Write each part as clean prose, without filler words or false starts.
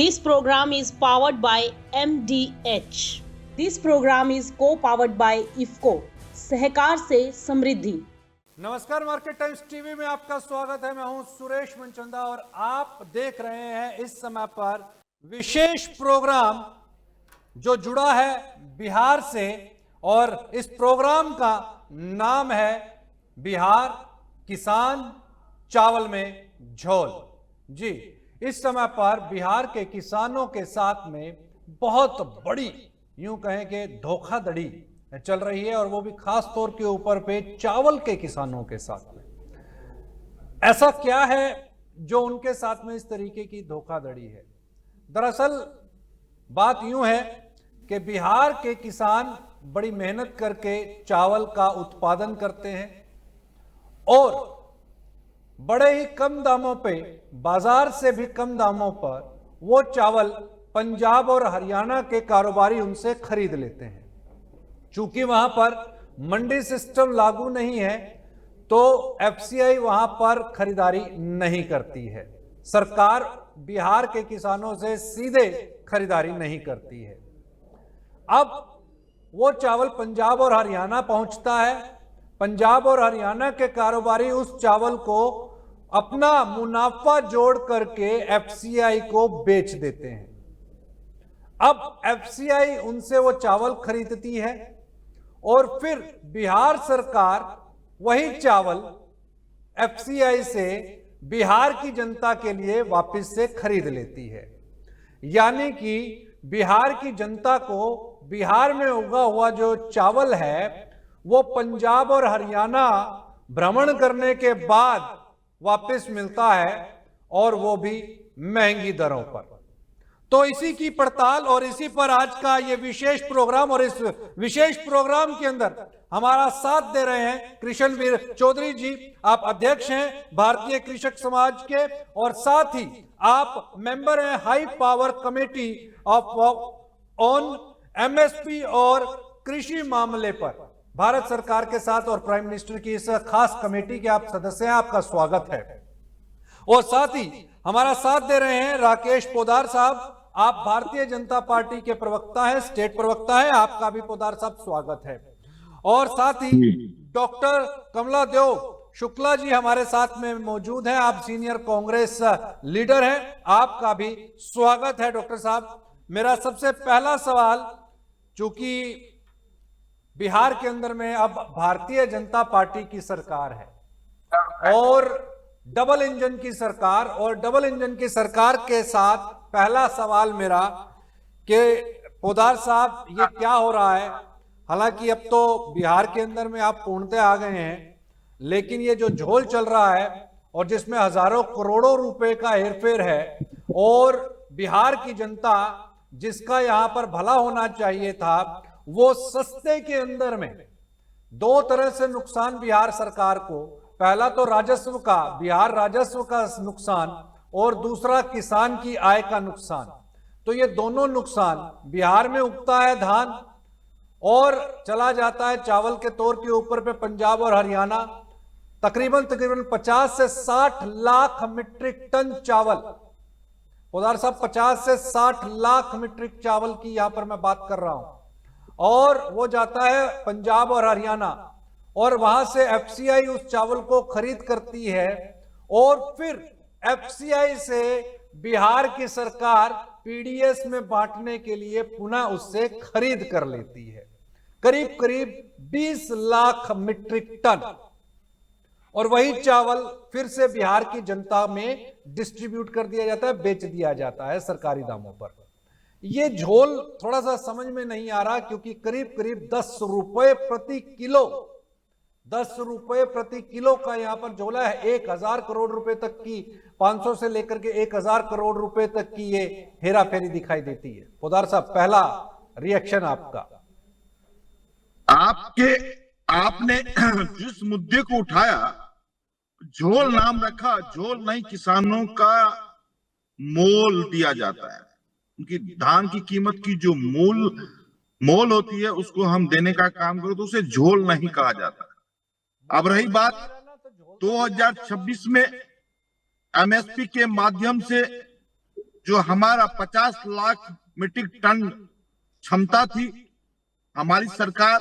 This program is powered by MDH. This program is co-powered by IFCO. सहकार से समृद्धि। नमस्कार, market times TV में आपका स्वागत है। मैं हूं सुरेश मनचंदा और आप देख रहे हैं इस समय पर विशेष प्रोग्राम जो जुड़ा है बिहार से, और इस प्रोग्राम का नाम है बिहार किसान चावल में झोल। जी, इस समय पर बिहार के किसानों के साथ में बहुत बड़ी, यूं कहें कि धोखाधड़ी चल रही है, और वो भी खास तौर के ऊपर पे चावल के किसानों के साथ में। ऐसा क्या है जो उनके साथ में इस तरीके की धोखाधड़ी है? दरअसल बात यूं है कि बिहार के किसान बड़ी मेहनत करके चावल का उत्पादन करते हैं और बड़े ही कम दामों पे, बाजार से भी कम दामों पर वो चावल पंजाब और हरियाणा के कारोबारी उनसे खरीद लेते हैं। चूंकि वहां पर मंडी सिस्टम लागू नहीं है तो एफसीआई वहां पर खरीदारी नहीं करती है। सरकार बिहार के किसानों से सीधे खरीदारी नहीं करती है। अब वो चावल पंजाब और हरियाणा पहुंचता है। पंजाब और हरियाणा के कारोबारी उस चावल को अपना मुनाफा जोड़ करके एफसीआई को बेच देते हैं। अब एफसीआई उनसे वो चावल खरीदती है और फिर बिहार सरकार वही चावल एफसीआई से बिहार की जनता के लिए वापस से खरीद लेती है। यानी कि बिहार की जनता को बिहार में उगा हुआ जो चावल है वो पंजाब और हरियाणा भ्रमण करने के बाद वापस मिलता है, और वो भी महंगी दरों पर। तो इसी की पड़ताल और इसी पर आज का ये विशेष प्रोग्राम, और इस विशेष प्रोग्राम के अंदर हमारा साथ दे रहे हैं कृष्णवीर चौधरी जी। आप अध्यक्ष हैं भारतीय कृषक समाज के, और साथ ही आप मेंबर हैं high power committee on MSP और कृषि मामले पर भारत सरकार के साथ, और प्राइम मिनिस्टर की इस खास कमेटी के आप सदस्य हैं। आपका स्वागत है। और साथ ही हमारा साथ दे रहे हैं राकेश पोदार साहब। आप भारतीय जनता पार्टी के प्रवक्ता हैं, स्टेट प्रवक्ता हैं। आपका भी पोदार साहब स्वागत है। और साथ ही डॉक्टर कमला देव शुक्ला जी हमारे साथ में मौजूद हैं। आप सीनियर कांग्रेस लीडर हैं। आपका भी स्वागत है डॉक्टर साहब। मेरा सबसे पहला सवाल, चूंकि बिहार के अंदर में अब भारतीय जनता पार्टी की सरकार है और डबल इंजन की सरकार, और डबल इंजन की सरकार के साथ पहला सवाल मेरा कि पोदार साहब, ये क्या हो रहा है? हालांकि अब तो बिहार के अंदर में आप पूर्णतः आ गए हैं, लेकिन ये जो झोल चल रहा है और जिसमें हजारों करोड़ों रुपए का हेरफेर है, और बिहार की जनता जिसका यहां पर भला होना चाहिए था, वो सस्ते के अंदर में दो तरह से नुकसान बिहार सरकार को। पहला तो राजस्व का, बिहार राजस्व का नुकसान, और दूसरा किसान की आय का नुकसान। तो ये दोनों नुकसान, बिहार में उगता है धान और चला जाता है चावल के तौर के ऊपर पे पंजाब और हरियाणा। तकरीबन 50 से 60 लाख मीट्रिक टन चावल, पोदार साहब 50 से 60 लाख मीट्रिक चावल की यहां पर मैं बात कर रहा हूं, और वो जाता है पंजाब और हरियाणा, और वहां से एफसीआई उस चावल को खरीद करती है, और फिर एफसीआई से बिहार की सरकार पीडीएस में बांटने के लिए पुनः उससे खरीद कर लेती है करीब करीब 20 लाख मीट्रिक टन, और वही चावल फिर से बिहार की जनता में डिस्ट्रीब्यूट कर दिया जाता है, बेच दिया जाता है सरकारी दामों पर। ये झोल थोड़ा सा समझ में नहीं आ रहा, क्योंकि करीब करीब 10 रुपए प्रति किलो, 10 रुपए प्रति किलो का यहां पर झोला है। 1000 करोड़ रुपए तक की, 500 से लेकर के 1000 करोड़ रुपए तक की ये हेरा फेरी दिखाई देती है। पोदार साहब, पहला रिएक्शन आपका। आपने जिस मुद्दे को उठाया, झोल नाम रखा, झोल नहीं, किसानों का मोल दिया जाता है। उनकी धान की कीमत की जो मोल होती है उसको हम देने का काम करो तो उसे झोल नहीं कहा जाता। अब रही बात 2026 में एमएसपी के माध्यम से जो हमारा 50 लाख मीट्रिक टन क्षमता थी, हमारी सरकार,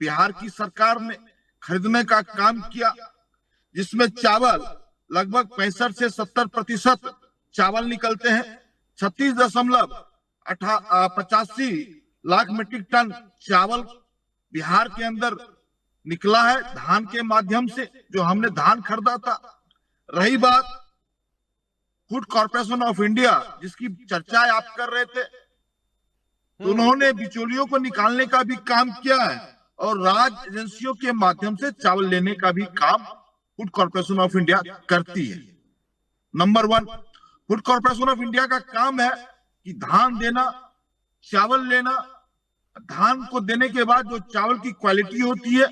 बिहार की सरकार ने खरीदने का काम किया, जिसमें चावल लगभग 65 से 70% चावल निकलते हैं। 36.85 लाख मीट्रिक टन चावल बिहार के अंदर निकला है धान के माध्यम से, जो हमने धान खरीदा था। रही बात फूड कॉर्पोरेशन ऑफ इंडिया, जिसकी चर्चा आप कर रहे थे, तो उन्होंने बिचौलियों को निकालने का भी काम किया है और राज्य एजेंसियों के माध्यम से चावल लेने का भी काम फूड कॉर्पोरेशन ऑफ इंडिया करती है। Number 1, food corporation of India का काम है कि धान देना, चावल लेना, धान को देने के बाद जो चावल की क्वालिटी होती है,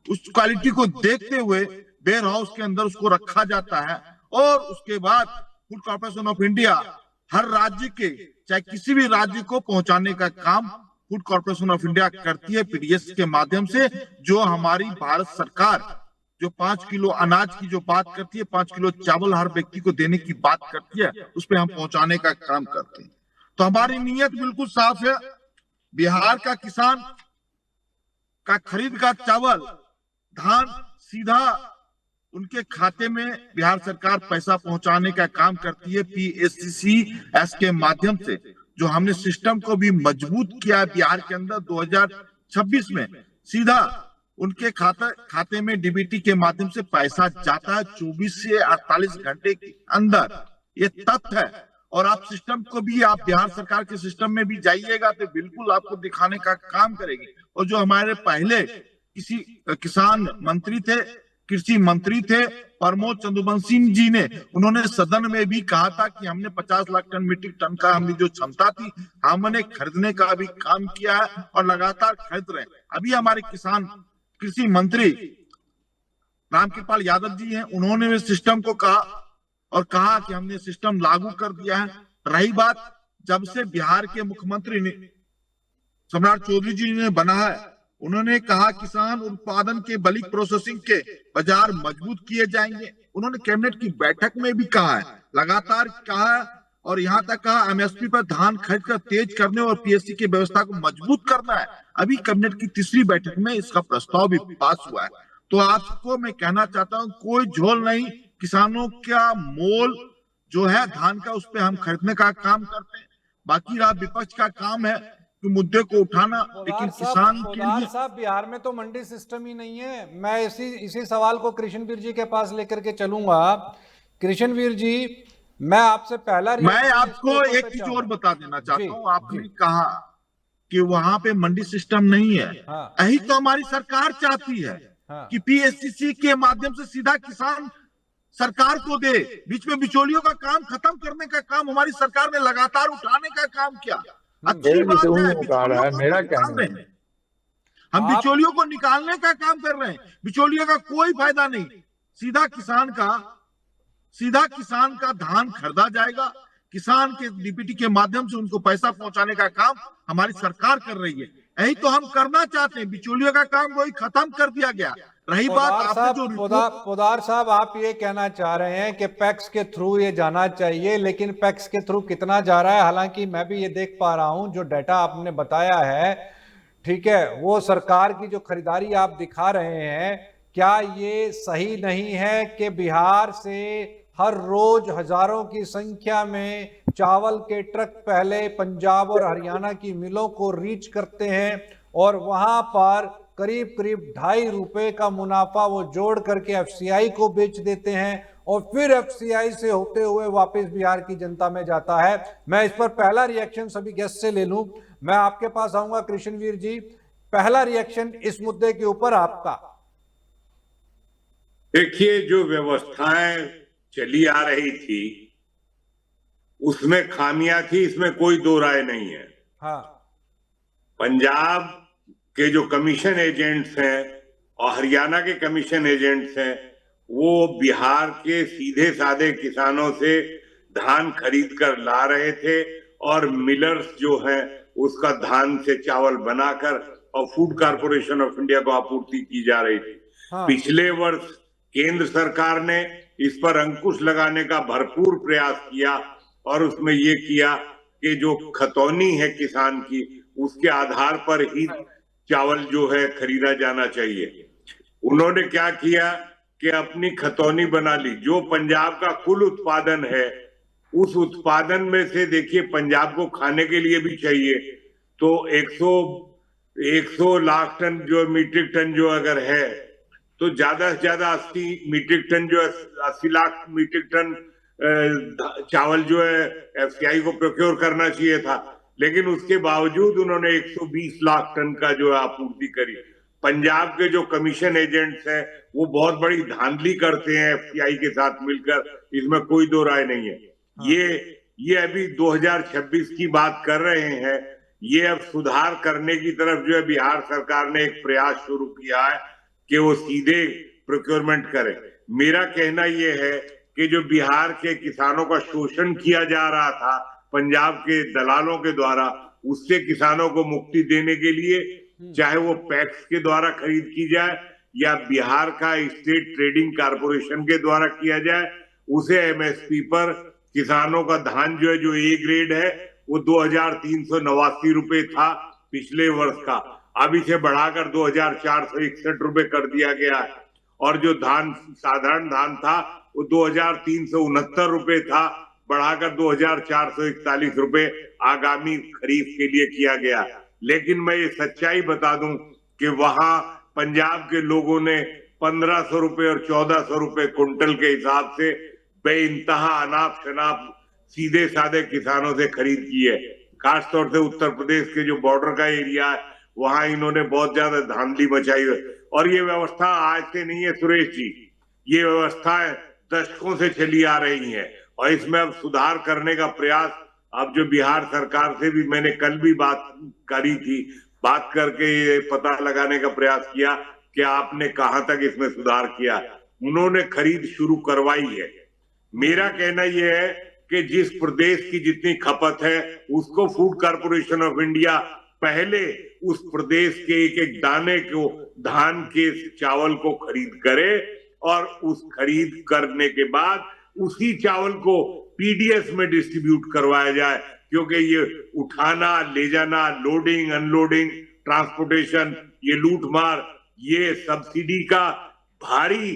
उस क्वालिटी को देखते हुए वेयर हाउस के अंदर उसको रखा जाता है और उसके बाद फूड कॉर्पोरेशन ऑफ इंडिया हर राज्य के, चाहे किसी भी राज्य को पहुंचाने का काम फूड कॉर्पोरेशन ऑफ इंडिया करती है पीडीएस के माध्यम से। जो हमारी भारत सरकार जो 5 किलो अनाज की जो बात करती है, 5 किलो चावल हर व्यक्ति को देने की बात करती है, उस पर हम पहुंचाने का काम करते हैं। तो हमारी नीयत बिल्कुल साफ है। बिहार का किसान का खरीद का चावल, धान सीधा उनके खाते में बिहार सरकार पैसा पहुंचाने का काम करती है पीएससीसी के माध्यम से, जो हमने सिस्टम को भी मजबूत किया है बिहार के अंदर। 2026 में सीधा उनके खाते में डीबीटी के माध्यम से पैसा जाता है 24 से 48 घंटे के अंदर। ये तथ्य है और आप सिस्टम को भी, आप बिहार सरकार के सिस्टम में भी जाइएगा तो बिल्कुल आपको दिखाने का काम करेगी। और जो हमारे पहले किसी किसान मंत्री थे, कृषि मंत्री थे प्रमोद चंद्रवंशी जी ने, उन्होंने सदन में भी कहा था कि हमने 50 लाख टन मीट्रिक टन का हमने जो क्षमता थी, हमने खरीदने का भी काम किया है और लगातार खरीद रहे हैं। अभी हमारे किसान कृषि मंत्री रामकृपाल यादव जी हैं, उन्होंने भी सिस्टम को कहा और कहा कि हमने सिस्टम लागू कर दिया है। रही बात, जब से बिहार के मुख्यमंत्री ने सम्राट चौधरी जी ने बना है, उन्होंने कहा किसान उत्पादन के बल्क प्रोसेसिंग के बाजार मजबूत किए जाएंगे। उन्होंने कैबिनेट की बैठक में भी कहा है, लगातार कहा है और यहाँ तक कहा एमएसपी पर धान खरीद कर तेज करने और पीएससी की व्यवस्था को मजबूत करना है। अभी कैबिनेट की तीसरी बैठक में इसका प्रस्ताव भी पास हुआ है। तो आपको मैं कहना चाहता हूँ, कोई झोल नहीं, किसानों का मोल जो है धान का, उस पर हम खरीदने का काम करते हैं। बाकी रहा विपक्ष का काम है कि मुद्दे को उठाना, लेकिन किसान के लिए साहब बिहार में तो मंडी सिस्टम ही नहीं है। मैं इसी सवाल को कृष्णवीर जी के पास लेकर के चलूंगा। कृष्णवीर जी, मैं आपसे पहला, मैं आपको एक चीज और बता देना चाहता हूँ। आपने कहा कि वहां पे मंडी सिस्टम नहीं है, यही तो हमारी सरकार चाहती है कि पीएससीसी के माध्यम से सीधा किसान सरकार को दे। बीच में बिचौलियों का काम खत्म करने का काम हमारी सरकार ने लगातार उठाने का काम किया। अच्छी बात है, मेरा कहना है हम बिचौलियों को निकालने का काम कर रहे हैं। बिचौलियों का कोई फायदा नहीं, सीधा किसान का धान खरीदा जाएगा। किसान के डीपीटी के माध्यम से उनको पैसा पहुंचाने का काम हमारी सरकार कर रही है। यही तो हम करना चाहते हैं। बिचौलियों का काम वही खत्म कर दिया गया। रही बात आपने जो पोदार साहब, आप ये कहना चाह रहे हैं कि पैक्स के थ्रू ये जाना चाहिए, लेकिन पैक्स के थ्रू कितना जा रहा है? हालांकि मैं भी ये देख पा रहा हूं, जो डाटा आपने बताया है, ठीक है, वो सरकार की जो खरीदारी आप दिखा रहे हैं, क्या ये सही नहीं है कि बिहार से हर रोज हजारों की संख्या में चावल के ट्रक पहले पंजाब और हरियाणा की मिलों को रीच करते हैं और वहां पर करीब करीब 2.5 रुपए का मुनाफा वो जोड़ करके एफसीआई को बेच देते हैं और फिर एफसीआई से होते हुए वापस बिहार की जनता में जाता है? मैं इस पर पहला रिएक्शन सभी गेस्ट से ले लूं। मैं आपके पास आऊंगा कृष्णवीर जी, पहला रिएक्शन इस मुद्दे के ऊपर आपका। देखिए, जो व्यवस्थाएं चली आ रही थी उसमें खामियां थी, इसमें कोई दो राय नहीं है। हाँ। पंजाब के जो कमीशन एजेंट्स हैं और हरियाणा के कमीशन एजेंट्स हैं, वो बिहार के सीधे साधे किसानों से धान खरीद कर ला रहे थे और मिलर्स जो हैं उसका धान से चावल बनाकर और फूड कॉर्पोरेशन ऑफ इंडिया को आपूर्ति की जा रही थी। हाँ। पिछले वर्ष केंद्र सरकार ने इस पर अंकुश लगाने का भरपूर प्रयास किया और उसमें ये किया कि जो खतौनी है किसान की उसके आधार पर ही चावल जो है खरीदा जाना चाहिए। उन्होंने क्या किया कि अपनी खतौनी बना ली। जो पंजाब का कुल उत्पादन है उस उत्पादन में से देखिए पंजाब को खाने के लिए भी चाहिए, तो 100 लाख टन जो मीट्रिक टन जो अगर है तो ज्यादा से ज्यादा 80 मीट्रिक टन जो 80 लाख मीट्रिक टन चावल जो है एफसीआई को प्रोक्योर करना चाहिए था, लेकिन उसके बावजूद उन्होंने 120 लाख टन का जो है आपूर्ति करी। पंजाब के जो कमीशन एजेंट्स हैं वो बहुत बड़ी धांधली करते हैं एफसीआई के साथ मिलकर, इसमें कोई दो राय नहीं है। ये अभी 2026 की बात कर रहे हैं, ये अब सुधार करने की तरफ जो है बिहार सरकार ने एक प्रयास शुरू किया है कि वो सीधे प्रोक्योरमेंट करे। मेरा कहना ये है कि जो बिहार के किसानों का शोषण किया जा रहा था पंजाब के दलालों के द्वारा, उससे किसानों को मुक्ति देने के लिए चाहे वो पैक्स के द्वारा खरीद की जाए या बिहार का स्टेट ट्रेडिंग कारपोरेशन के द्वारा किया जाए, उसे एमएसपी पर किसानों का धान जो है जो ए ग्रेड है वो 2389 रुपए था पिछले वर्ष का, अब इसे बढ़ाकर 2461 रुपए कर दिया गया है। और जो धान साधारण धान था वो 2369 रुपए था, बढ़ाकर 2441 रुपए आगामी खरीफ के लिए किया गया। लेकिन मैं ये सच्चाई बता दूं कि वहां पंजाब के लोगों ने 1500 रुपए और 1400 रुपए कुंटल के हिसाब से बेइंतहा अनाप शनाप सीधे साधे किसानों से खरीद की है। खासतौर से उत्तर प्रदेश के जो बॉर्डर का एरिया है वहां इन्होंने बहुत ज्यादा धांधली मचाई है। और ये व्यवस्था आज से नहीं है सुरेश जी, ये व्यवस्थाएं दशकों से चली आ रही है और इसमें अब सुधार करने का प्रयास अब जो बिहार सरकार से भी मैंने कल भी बात करी थी, बात करके ये पता लगाने का प्रयास किया कि आपने कहां तक इसमें सुधार किया। उन्होंने खरीद शुरू करवाई है। मेरा कहना यह है कि जिस प्रदेश की जितनी खपत है उसको फूड कॉर्पोरेशन ऑफ इंडिया पहले उस प्रदेश के एक एक दाने को धान के चावल को खरीद करे और उस खरीद करने के बाद उसी चावल को पीडीएस में डिस्ट्रीब्यूट करवाया जाए, क्योंकि ये उठाना ले जाना, लोडिंग अनलोडिंग, ट्रांसपोर्टेशन, ये लूटमार, ये सब्सिडी का भारी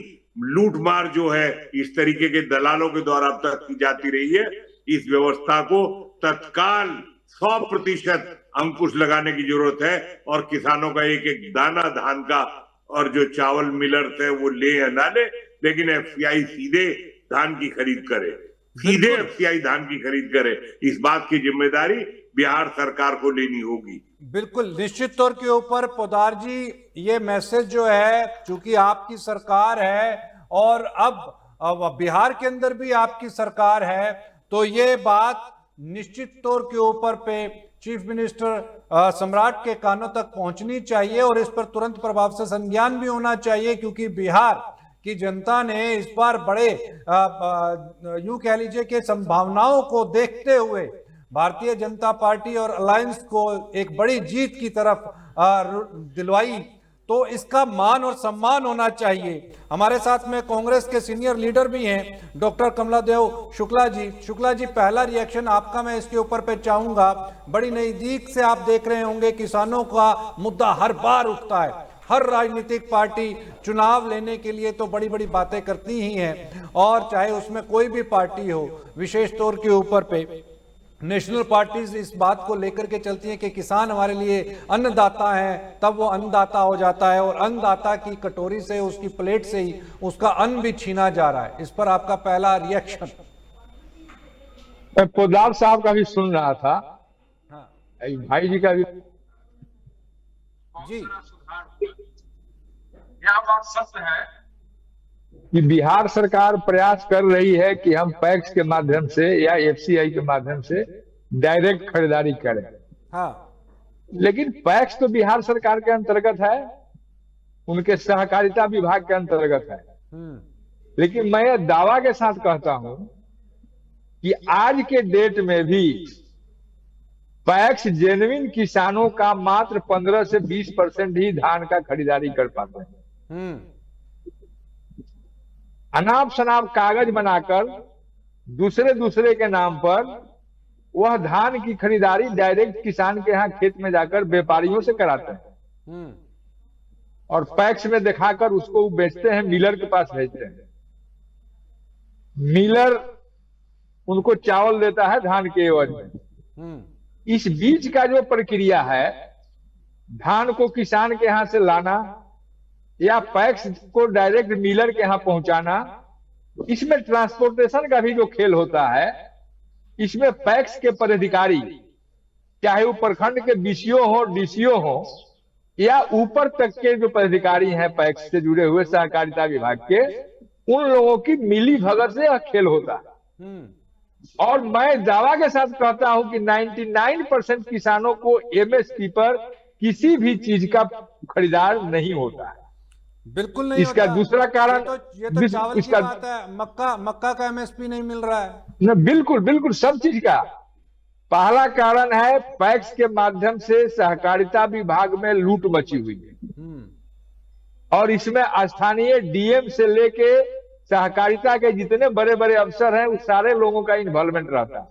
लूटमार जो है इस तरीके के दलालों के द्वारा अब तक की जाती रही है। इस व्यवस्था को तत्काल 100% अंकुश लगाने की जरूरत है और किसानों का एक एक दाना धान का और जो चावल मिलर्स है वो ले या ना ले, लेकिन एफसीआई सीधे धान की खरीद करे, सीधे एफसीआई धान की खरीद करे। इस बात की जिम्मेदारी बिहार सरकार को लेनी होगी। बिल्कुल निश्चित तौर के ऊपर पोदार जी, ये मैसेज जो है चूंकि आपकी सरकार है और अब बिहार के अंदर भी आपकी सरकार है, तो ये बात निश्चित तौर के ऊपर पे चीफ मिनिस्टर सम्राट के कानों तक पहुंचनी चाहिए और इस पर तुरंत प्रभाव से संज्ञान भी होना चाहिए, क्योंकि बिहार की जनता ने इस बार बड़े यूं कह लीजिए कि संभावनाओं को देखते हुए भारतीय जनता पार्टी और अलायंस को एक बड़ी जीत की तरफ दिलवाई, तो इसका मान और सम्मान होना चाहिए। हमारे साथ में कांग्रेस के सीनियर लीडर भी हैं डॉक्टर कमलादेव शुक्ला जी। शुक्ला जी, पहला रिएक्शन आपका मैं इसके ऊपर पे चाहूंगा। बड़ी नजदीक से आप देख रहे होंगे किसानों का मुद्दा हर बार उठता है, हर राजनीतिक पार्टी चुनाव लेने के लिए तो बड़ी बड़ी बातें करती ही हैं, और चाहे उसमें कोई भी पार्टी हो, विशेष तौर के ऊपर पे नेशनल पार्टीज इस बात को लेकर के चलती हैं कि किसान हमारे लिए अन्नदाता है, तब वो अन्नदाता हो जाता है और अन्नदाता की कटोरी से, उसकी प्लेट से ही उसका अन्न भी छीना जा रहा है। इस पर आपका पहला रिएक्शन? मैं पोदार साहब का भी सुन रहा था, हाँ भाई जी का भी जी। यह बात सत्य है कि बिहार सरकार प्रयास कर रही है कि हम पैक्स के माध्यम से या एफसीआई के माध्यम से डायरेक्ट खरीदारी करें। हाँ, लेकिन पैक्स तो बिहार सरकार के अंतर्गत है, उनके सहकारिता विभाग के अंतर्गत है। लेकिन मैं दावा के साथ कहता हूं कि आज के डेट में भी पैक्स जेन्युइन किसानों का मात्र 15 से 20% ही धान का खरीदारी कर पाते हैं। अनाप शनाप कागज बनाकर दूसरे के नाम पर वह धान की खरीदारी डायरेक्ट किसान के यहाँ खेत में जाकर व्यापारियों से कराते हैं और पैक्स में दिखाकर उसको बेचते हैं, मिलर के पास भेजते हैं। मिलर उनको चावल देता है धान के एवज में। इस बीच का जो प्रक्रिया है, धान को किसान के यहां से लाना या पैक्स को डायरेक्ट मिलर के यहां पहुंचाना, इसमें ट्रांसपोर्टेशन का भी जो खेल होता है, इसमें पैक्स के पदाधिकारी, चाहे वो प्रखंड के बीसीओ हो, डीसीओ हो, या ऊपर तक के जो पदाधिकारी हैं पैक्स से जुड़े हुए सहकारिता विभाग के, उन लोगों की मिली भगत से यह खेल होता है। और मैं दावा के साथ कहता हूं कि 99% किसानों को एमएसपी पर किसी भी चीज का खरीदार नहीं होता है। बिल्कुल नहीं इसका होता। दूसरा कारण ये तो चावल की बात है, मक्का का एमएसपी नहीं मिल रहा है। न, बिल्कुल सब चीज का। पहला कारण है पैक्स के माध्यम से सहकारिता विभाग में लूट मची हुई है और इसमें स्थानीय डीएम से लेके सहकारिता के जितने बड़े बड़े अफसर हैं, उस सारे लोगों का इन्वॉल्वमेंट रहता है।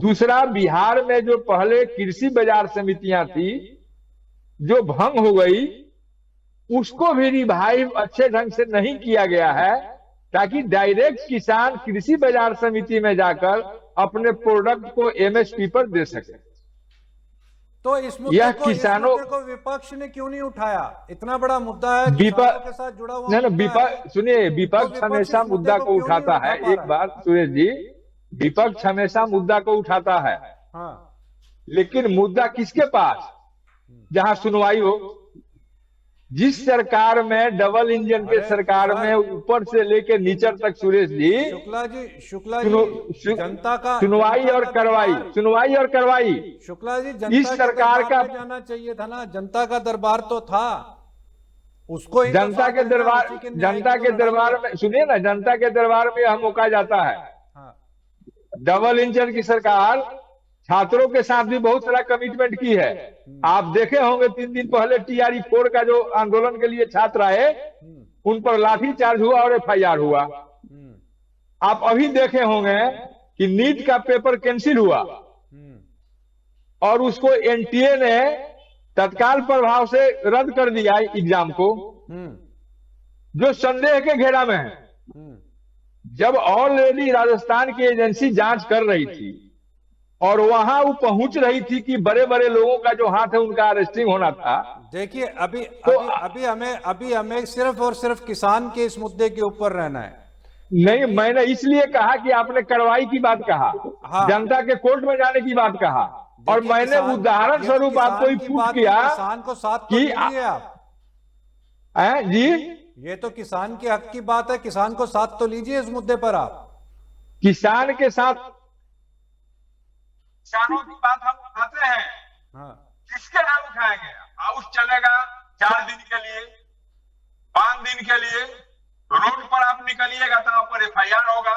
दूसरा, बिहार में जो पहले कृषि बाजार समितियां थी जो भंग हो गई, उसको भी रिवाइव अच्छे ढंग से नहीं किया गया है ताकि डायरेक्ट किसान कृषि बाजार समिति में जाकर अपने प्रोडक्ट को एमएसपी पर दे सके। तो इस मुद्दे को विपक्ष ने क्यों नहीं उठाया? इतना बड़ा मुद्दा है, किसानों के साथ जुड़ा हुआ। विपक्ष, सुनिए, विपक्ष हमेशा मुद्दा को उठाता है। एक बात सुरेश जी, विपक्ष हमेशा मुद्दा को उठाता है, लेकिन मुद्दा किसके पास? जहां सुनवाई हो। जिस सरकार में, डबल इंजन के सरकार में, ऊपर से लेके नीचे तक, सुरेश जी, शुक्ला जी जनता का सुनवाई और कार्रवाई शुक्ला जी, इस सरकार का जाना चाहिए था ना। जनता का दरबार तो था, उसको जनता के दरबार में, सुनिए ना, जनता के दरबार में यह मौका जाता है। डबल इंजन की सरकार छात्रों के साथ भी बहुत सारा कमिटमेंट की है। आप देखे होंगे 3 दिन पहले TRE 4 का जो आंदोलन के लिए छात्र आए, उन पर लाठीचार्ज हुआ और FIR हुआ। आप अभी देखे होंगे कि नीट का पेपर कैंसिल हुआ और उसको NTA ने तत्काल प्रभाव से रद्द कर दिया एग्जाम को, जो संदेह के घेरा में है। जब ऑलरेडी राजस्थान की एजेंसी जांच कर रही थी और वहां वो पहुंच रही थी कि बड़े बड़े लोगों का जो हाथ है उनका अरेस्टिंग होना था। देखिए, अभी हमें सिर्फ और सिर्फ किसान के इस मुद्दे के ऊपर रहना है। नहीं, मैंने इसलिए कहा कि आपने कार्रवाई की बात कहा, जनता के कोर्ट में जाने की बात कहा, और मैंने उदाहरण स्वरूप आपको ही पूछ किया किसान को साथ तो लीजिए आप। जी, ये तो किसान के हक की बात है, किसान को साथ तो लीजिए इस मुद्दे पर आप। किसान के साथ किसानों की बात हम उठाते हैं, किसके नाम उठाएंगे? हाउस चलेगा 4 दिन के लिए, 5 दिन के लिए, रोड पर आप निकलिएगा तो आप पर FIR होगा।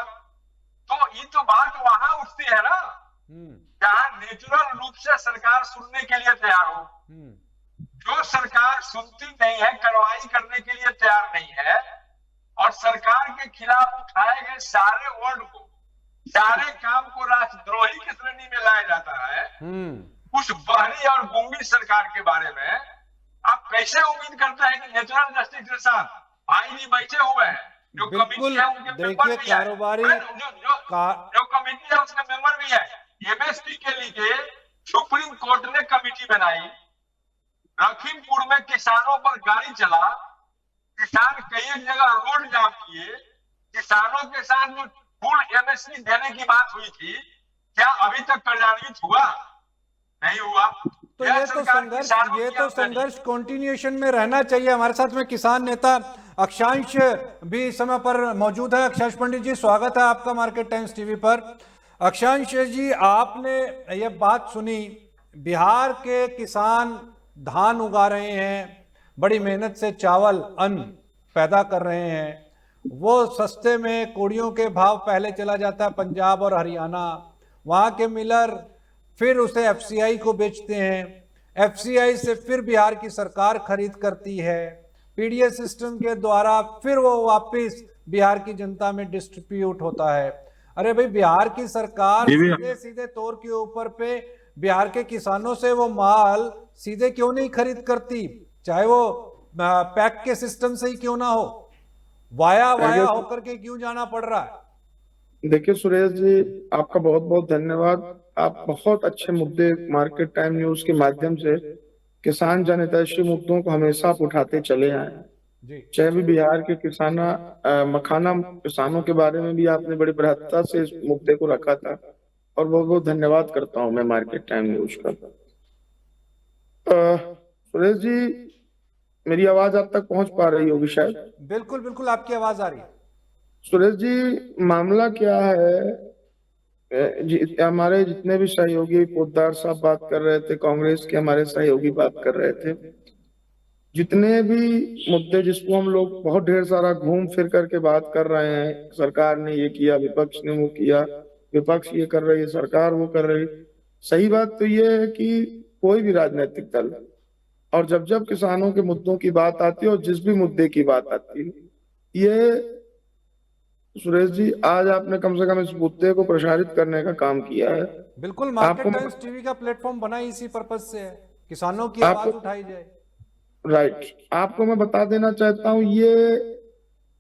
तो ये तो बात वहां उठती है ना, जहां नेचुरल रूप से सरकार सुनने के लिए तैयार हो। जो सरकार सुनती नहीं है, कार्रवाई करने के लिए तैयार नहीं है, और सरकार के खिलाफ उठाए गए सारे वर्ड को, सारे काम को राष्ट्रद्रोही की श्रेणी में लाया जाता है। उस बहरी और गूंगी सरकार के बारे में आप कैसे उम्मीद करते हैं कि नेचुरल जस्टिस के साथ भाई जी बैठे हुए हैं, जो कमेटी है उनके मेंबर भी है, जो कमेटी है उसके मेंबर भी है। एमएसपी के लिए सुप्रीम कोर्ट ने कमेटी बनाई, लखीमपुर में किसानों पर गाड़ी चला, किसान कई जगह रोड जाम किए, किसानों के साथ जो फुल एमएसपी देने की बात हुई थी, क्या अभी तक कार्यान्वित हुआ? नहीं हुआ। तो ये तो संघर्ष कंटिन्यूएशन में रहना चाहिए। हमारे साथ में किसान नेता अक्षांश भी इस समय पर मौजूद है। अक्षांश पंडित जी, स्वागत है आपका मार्केट टाइम्स टीवी पर। अक्षांश जी, आपने ये बात सुनी, बिहार के किसान धान उगा रहे हैं, बड़ी मेहनत से चावल अन्न पैदा कर रहे हैं, वो सस्ते में कोड़ियों के भाव पहले चला जाता है पंजाब और हरियाणा, वहाँ के मिलर फिर उसे एफसीआई को बेचते हैं, एफसीआई से फिर बिहार की सरकार खरीद करती है, पीडीएस सिस्टम के द्वारा फिर वो वापस बिहार की जनता में डिस्ट्रीब्यूट होता है। अरे भाई, बिहार की सरकार जी भैया। सीधे सीधे तौर के ऊपर पे बिहार के किसानों से वो माल सीधे क्यों नहीं खरीद करती, चाहे वो पैक के सिस्टम से ही क्यों ना हो, वाया वाया होकर के क्यों जाना पड़ रहा है? देखिए सुरेश जी, आपका बहुत बहुत धन्यवाद। आप बहुत अच्छे मुद्दे मार्केट टाइम न्यूज के माध्यम से किसान जनहितैषी मुद्दों को हमेशा आप उठाते चले आए हैं। जी चाहे भी बिहार के मखाना किसानों के बारे में भी आपने बड़ी बृहत्ता से इस मुद्दे को रखा था, और बहुत बहुत धन्यवाद करता हूं मैं मार्केट टाइम न्यूज का। सुरेश जी, मेरी आवाज आप तक पहुंच पा रही होगी शायद। बिल्कुल बिल्कुल, आपकी आवाज आ रही है। सुरेश जी, मामला क्या है, हमारे जितने भी सहयोगी पोद्दार साहब बात कर रहे थे, कांग्रेस के हमारे सहयोगी बात कर रहे थे, जितने भी मुद्दे जिसको हम लोग बहुत ढेर सारा घूम फिर करके बात कर रहे हैं, सरकार ने ये किया, विपक्ष ने वो किया, विपक्ष ये कर रही है, सरकार वो कर रही। सही बात तो ये है कि कोई भी राजनीतिक दल, और जब जब किसानों के मुद्दों की बात आती है और जिस भी मुद्दे की बात आती है, ये सुरेश जी आज आपने कम से कम इस मुद्दे को प्रसारित करने का काम किया है। बिल्कुल, मार्केट आपको टाइम्स टीवी का प्लेटफॉर्म बना ही इसी पर्पज से है, किसानों की आपको- आवाज उठाई जाए। राइट, आपको मैं बता देना चाहता हूँ, ये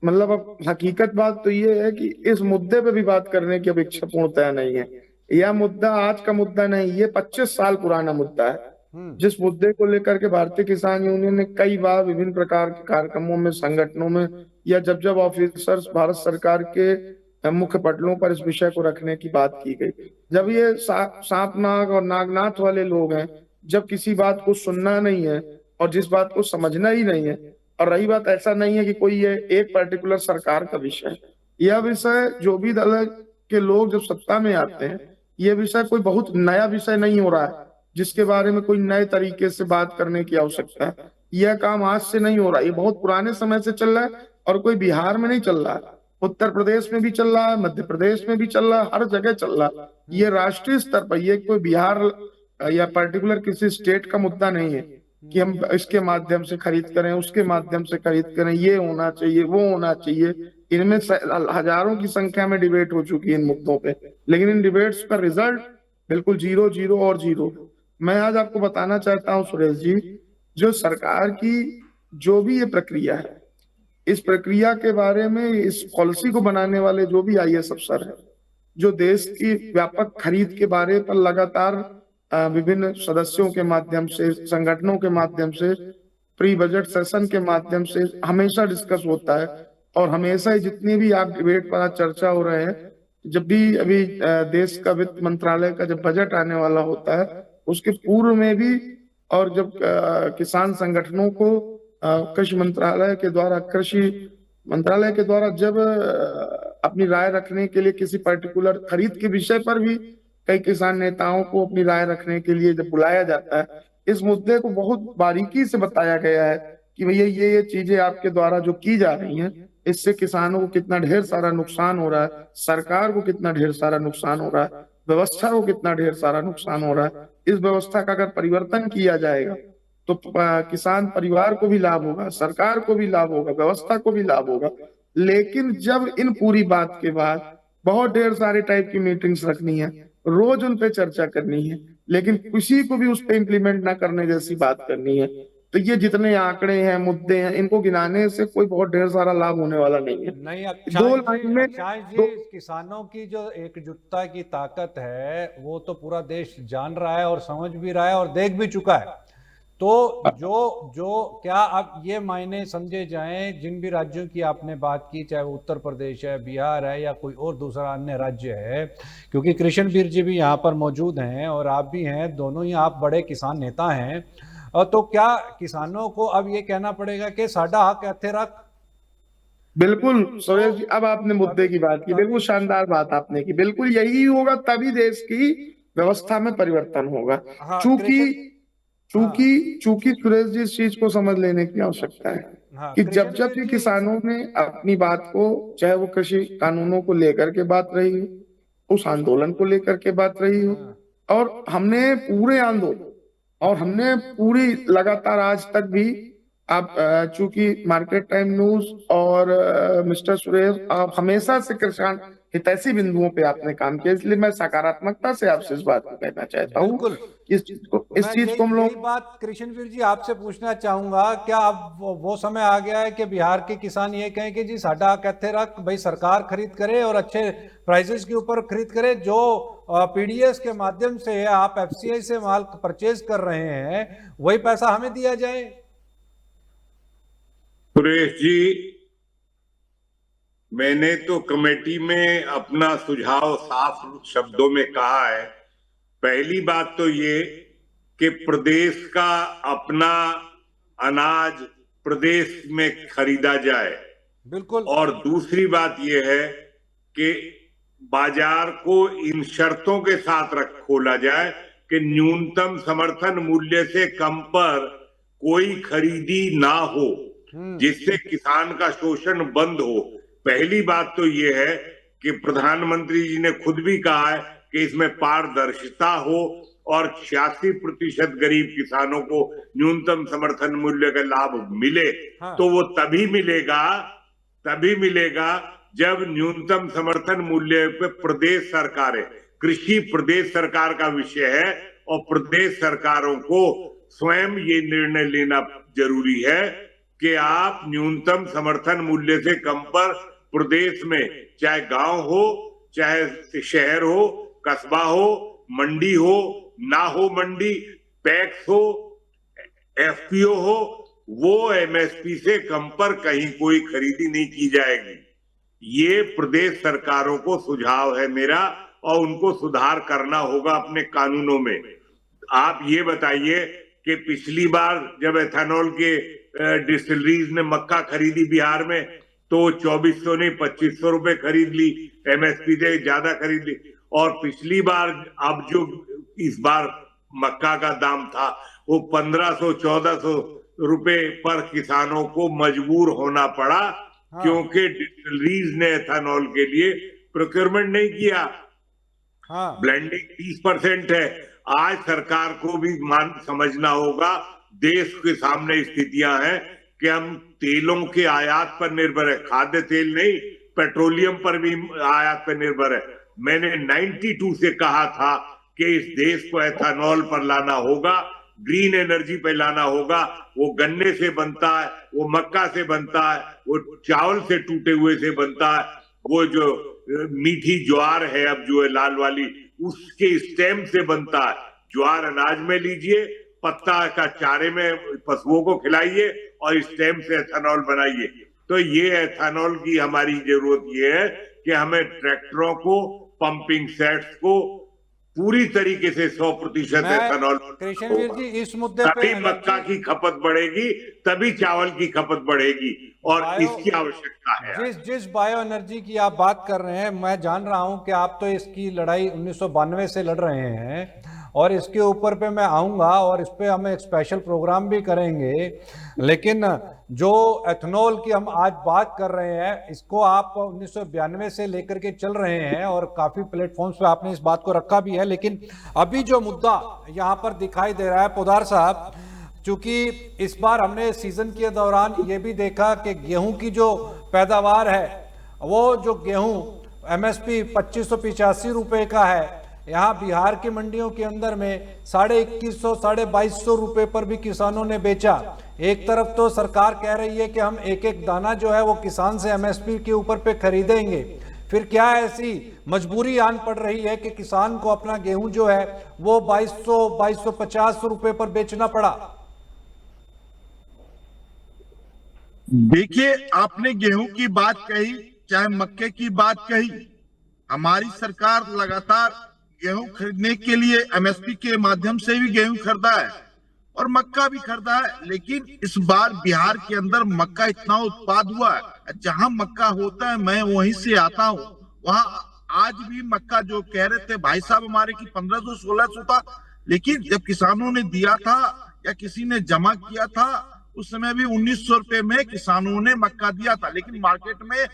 मतलब अब हकीकत बात तो ये है कि इस मुद्दे पे भी बात करने की अपेक्षा पूर्णतया नहीं है। यह मुद्दा आज का मुद्दा नहीं, ये 25 साल पुराना मुद्दा है, जिस मुद्दे को लेकर के भारतीय किसान यूनियन ने कई बार विभिन्न प्रकार के कार्यक्रमों में, संगठनों में, या जब जब ऑफिसर्स भारत सरकार के मुख्य पटलों पर इस विषय को रखने की बात की गई, जब ये सांप नाग और नागनाथ वाले लोग हैं, जब किसी बात को सुनना नहीं है और जिस बात को समझना ही नहीं है, और रही बात, ऐसा नहीं है कि कोई ये एक पर्टिकुलर सरकार का विषय है, यह विषय जो भी दल के लोग जब सत्ता में आते हैं, ये विषय कोई बहुत नया विषय नहीं हो रहा है जिसके बारे में कोई नए तरीके से बात करने की आवश्यकता है। यह काम आज से नहीं हो रहा, ये बहुत पुराने समय से चल रहा है, और कोई बिहार में नहीं चल रहा है, उत्तर प्रदेश में भी चल रहा है, मध्य प्रदेश में भी चल रहा है, हर जगह चल रहा है। ये राष्ट्रीय स्तर पर, ये कोई बिहार या पर्टिकुलर किसी स्टेट का मुद्दा नहीं है कि हम इसके माध्यम से खरीद करें, उसके माध्यम से खरीद करें, ये होना चाहिए, वो होना चाहिए। इनमें हजारों की संख्या में डिबेट हो चुकी है इन मुद्दों पे, लेकिन इन डिबेट्स का रिजल्ट बिल्कुल 0 0 और 0। मैं आज आपको बताना चाहता हूं सुरेश जी, जो सरकार की जो भी ये प्रक्रिया है, इस प्रक्रिया के बारे में, इस पॉलिसी को बनाने वाले जो भी आईएएस अफसर है, जो देश की व्यापक खरीद के बारे पर लगातार विभिन्न सदस्यों के माध्यम से, संगठनों के माध्यम से, प्री बजट सेशन के माध्यम से हमेशा डिस्कस होता है, और हमेशा ही जितनी भी आप डिबेट पर आज चर्चा हो रहे हैं, जब भी अभी देश का वित्त मंत्रालय का जब बजट आने वाला होता है, उसके पूर्व में भी, और जब किसान संगठनों को कृषि मंत्रालय के द्वारा जब अपनी राय रखने के लिए किसी पर्टिकुलर खरीद के विषय पर भी कई किसान नेताओं को अपनी राय रखने के लिए जब बुलाया जाता है, इस मुद्दे को बहुत बारीकी से बताया गया है कि भैया ये चीजें आपके द्वारा जो की जा रही हैं, इससे किसानों को कितना ढेर सारा नुकसान हो रहा है, सरकार को कितना ढेर सारा नुकसान हो रहा है, व्यवस्था को कितना ढेर सारा नुकसान हो रहा है। इस व्यवस्था का अगर परिवर्तन किया जाएगा तो किसान परिवार को भी लाभ होगा, सरकार को भी लाभ होगा, व्यवस्था को भी लाभ होगा। लेकिन जब इन पूरी बात के बाद बहुत ढेर सारे टाइप की मीटिंग्स रखनी है, रोज उन पे चर्चा करनी है, लेकिन किसी को भी उस पे इम्प्लीमेंट ना करने जैसी बात करनी है, तो ये जितने आंकड़े हैं, मुद्दे हैं, इनको गिनाने से कोई बहुत ढेर सारा लाभ होने वाला नहीं है। नहीं, दो लाइन में किसानों की जो एकजुटता की ताकत है, वो तो पूरा देश जान रहा है और समझ भी रहा है और देख भी चुका है। तो जो क्या अब ये मायने समझे जाएं, जिन भी राज्यों की आपने बात की, चाहे वो उत्तर प्रदेश है, बिहार है, या कोई और दूसरा अन्य राज्य है, क्योंकि कृष्णवीर जी भी यहाँ पर मौजूद हैं और आप भी हैं, दोनों ही आप बड़े किसान नेता हैं, तो क्या किसानों को अब ये कहना पड़ेगा कि साडा हक इत्थे रख? बिल्कुल सुरेश जी, अब आपने मुद्दे की बात की, बिल्कुल शानदार बात आपने की। बिल्कुल यही होगा, तभी देश की व्यवस्था में परिवर्तन होगा। हाँ, चूंकि सुरेश जी, इस चीज को समझ लेने की आवश्यकता है कि जब जब भी किसानों ने अपनी बात को, चाहे वो कृषि कानूनों को लेकर के बात रही हो, उस आंदोलन को लेकर के बात रही हो, और हमने पूरे आंदोलन और हमने पूरी लगातार आज तक भी आप चूंकि मार्केट टाइम न्यूज और मिस्टर सुरेश, आप हमेशा से किसान हितैषी बिंदुओं पे आपने काम किया, इसलिए मैं सकारात्मकता से आपसे इस बात को कहना चाहता हूँ बिल्कुल। कि इस चीज को हम यही लोग बात कृष्णवीर जी आपसे पूछना चाहूंगा, क्या अब वो समय आ गया है कि बिहार के किसान ये कहें कि जी साडा कहते रख भाई, सरकार खरीद करे और अच्छे प्राइसेस के ऊपर खरीद करे, जो पीडीएस के माध्यम से आप एफसीआई से माल परचेज कर रहे हैं वही पैसा हमें दिया जाए? सुरेश जी, मैंने तो कमेटी में अपना सुझाव साफ शब्दों में कहा है। पहली बात तो ये कि प्रदेश का अपना अनाज प्रदेश में खरीदा जाए, बिल्कुल। और दूसरी बात यह है कि बाजार को इन शर्तों के साथ खोला जाए कि न्यूनतम समर्थन मूल्य से कम पर कोई खरीदी ना हो, जिससे किसान का शोषण बंद हो। पहली बात तो ये है कि प्रधानमंत्री जी ने खुद भी कहा है कि इसमें पारदर्शिता हो और 86% गरीब किसानों को न्यूनतम समर्थन मूल्य का लाभ मिले। हाँ। तो वो तभी मिलेगा जब न्यूनतम समर्थन मूल्य पे प्रदेश सरकारें, कृषि प्रदेश सरकार का विषय है, और प्रदेश सरकारों को स्वयं ये निर्णय लेना जरूरी है कि आप न्यूनतम समर्थन मूल्य से कम पर प्रदेश में, चाहे गांव हो, चाहे शहर हो, कस्बा हो, मंडी हो, ना हो मंडी, पैक्स हो, एफपीओ हो, वो एमएसपी से कम पर कहीं कोई खरीदी नहीं की जाएगी। ये प्रदेश सरकारों को सुझाव है मेरा, और उनको सुधार करना होगा अपने कानूनों में। आप ये बताइए कि पिछली बार जब एथेनॉल के डिस्टिलरीज ने मक्का खरीदी बिहार में, तो 2400 नहीं 2500 रुपए खरीद ली, एमएसपी से ज्यादा खरीद ली। और पिछली बार, अब जो इस बार मक्का का दाम था वो 1500-1400 रुपए पर किसानों को मजबूर होना पड़ा। हाँ। क्योंकि डिस्टिलरीज ने एथेनॉल के लिए प्रोक्योरमेंट नहीं किया। हाँ। ब्लेंडिंग 30% है। आज सरकार को भी समझना होगा, देश के सामने स्थितियां हैं कि हम तेलों के आयात पर निर्भर है, खाद्य तेल नहीं, पेट्रोलियम पर भी आयात पर निर्भर है। मैंने 92 से कहा था कि इस देश को एथेनॉल पर लाना होगा, ग्रीन एनर्जी पे लाना होगा। वो गन्ने से बनता है, वो मक्का से बनता है, वो चावल से टूटे हुए से बनता है, वो जो मीठी ज्वार है अब जो है लाल वाली, उसके स्टेम से बनता है। ज्वार अनाज में लीजिए, पत्ता का चारे में पशुओं को खिलाइए और स्टेम से एथेनॉल बनाइए। तो ये एथेनॉल की हमारी जरूरत ये है कि हमें ट्रैक्टरों को, पंपिंग सेट्स को पूरी तरीके से 100% एथेनॉल। कृष्णवीर जी, इस मुद्दे पे तभी मक्का की खपत बढ़ेगी, तभी चावल की खपत बढ़ेगी, और इसकी आवश्यकता है। जिस बायो एनर्जी की आप बात कर रहे हैं, मैं जान रहा हूं कि आप तो इसकी लड़ाई 1992 से लड़ रहे हैं, और इसके ऊपर पे मैं आऊंगा और इस पे हम एक स्पेशल प्रोग्राम भी करेंगे। लेकिन जो एथेनॉल की हम आज बात कर रहे हैं, इसको आप 1992 से लेकर के चल रहे हैं और काफी प्लेटफॉर्म्स पे आपने इस बात को रखा भी है। लेकिन अभी जो मुद्दा यहाँ पर दिखाई दे रहा है पोदार साहब, चूंकि इस बार हमने सीजन के दौरान ये भी देखा कि गेहूं की जो पैदावार है, वो जो गेहूं एमएसपी 2585 रुपए का है, यहाँ बिहार की मंडियों के अंदर में 2150, 2250 रुपए पर भी किसानों ने बेचा। एक तरफ तो सरकार कह रही है कि हम एक एक दाना जो है वो किसान से एमएसपी के ऊपर पे खरीदेंगे, फिर क्या ऐसी मजबूरी आन पड़ रही है कि किसान को अपना गेहूं जो है वो 2250 रुपए पर बेचना पड़ा। देखिए, आपने गेहूं की बात कही, चाहे मक्के की बात कही, हमारी सरकार लगातार गेहूं खरीदने के लिए एमएसपी के माध्यम से भी गेहूं खरीदा है और मक्का भी खरीदा है। लेकिन इस बार बिहार के अंदर मक्का इतना उत्पाद हुआ है, जहां मक्का होता है, मैं वहीं से आता हूं, वहां आज भी मक्का जो कह रहे थे भाई साहब हमारे की 1500-1600 था, लेकिन जब किसानों ने दिया था या किसी ने जमा किया था, उस समय भी 1900 रुपए में किसानों ने मक्का दिया था। लेकिन मार्केट में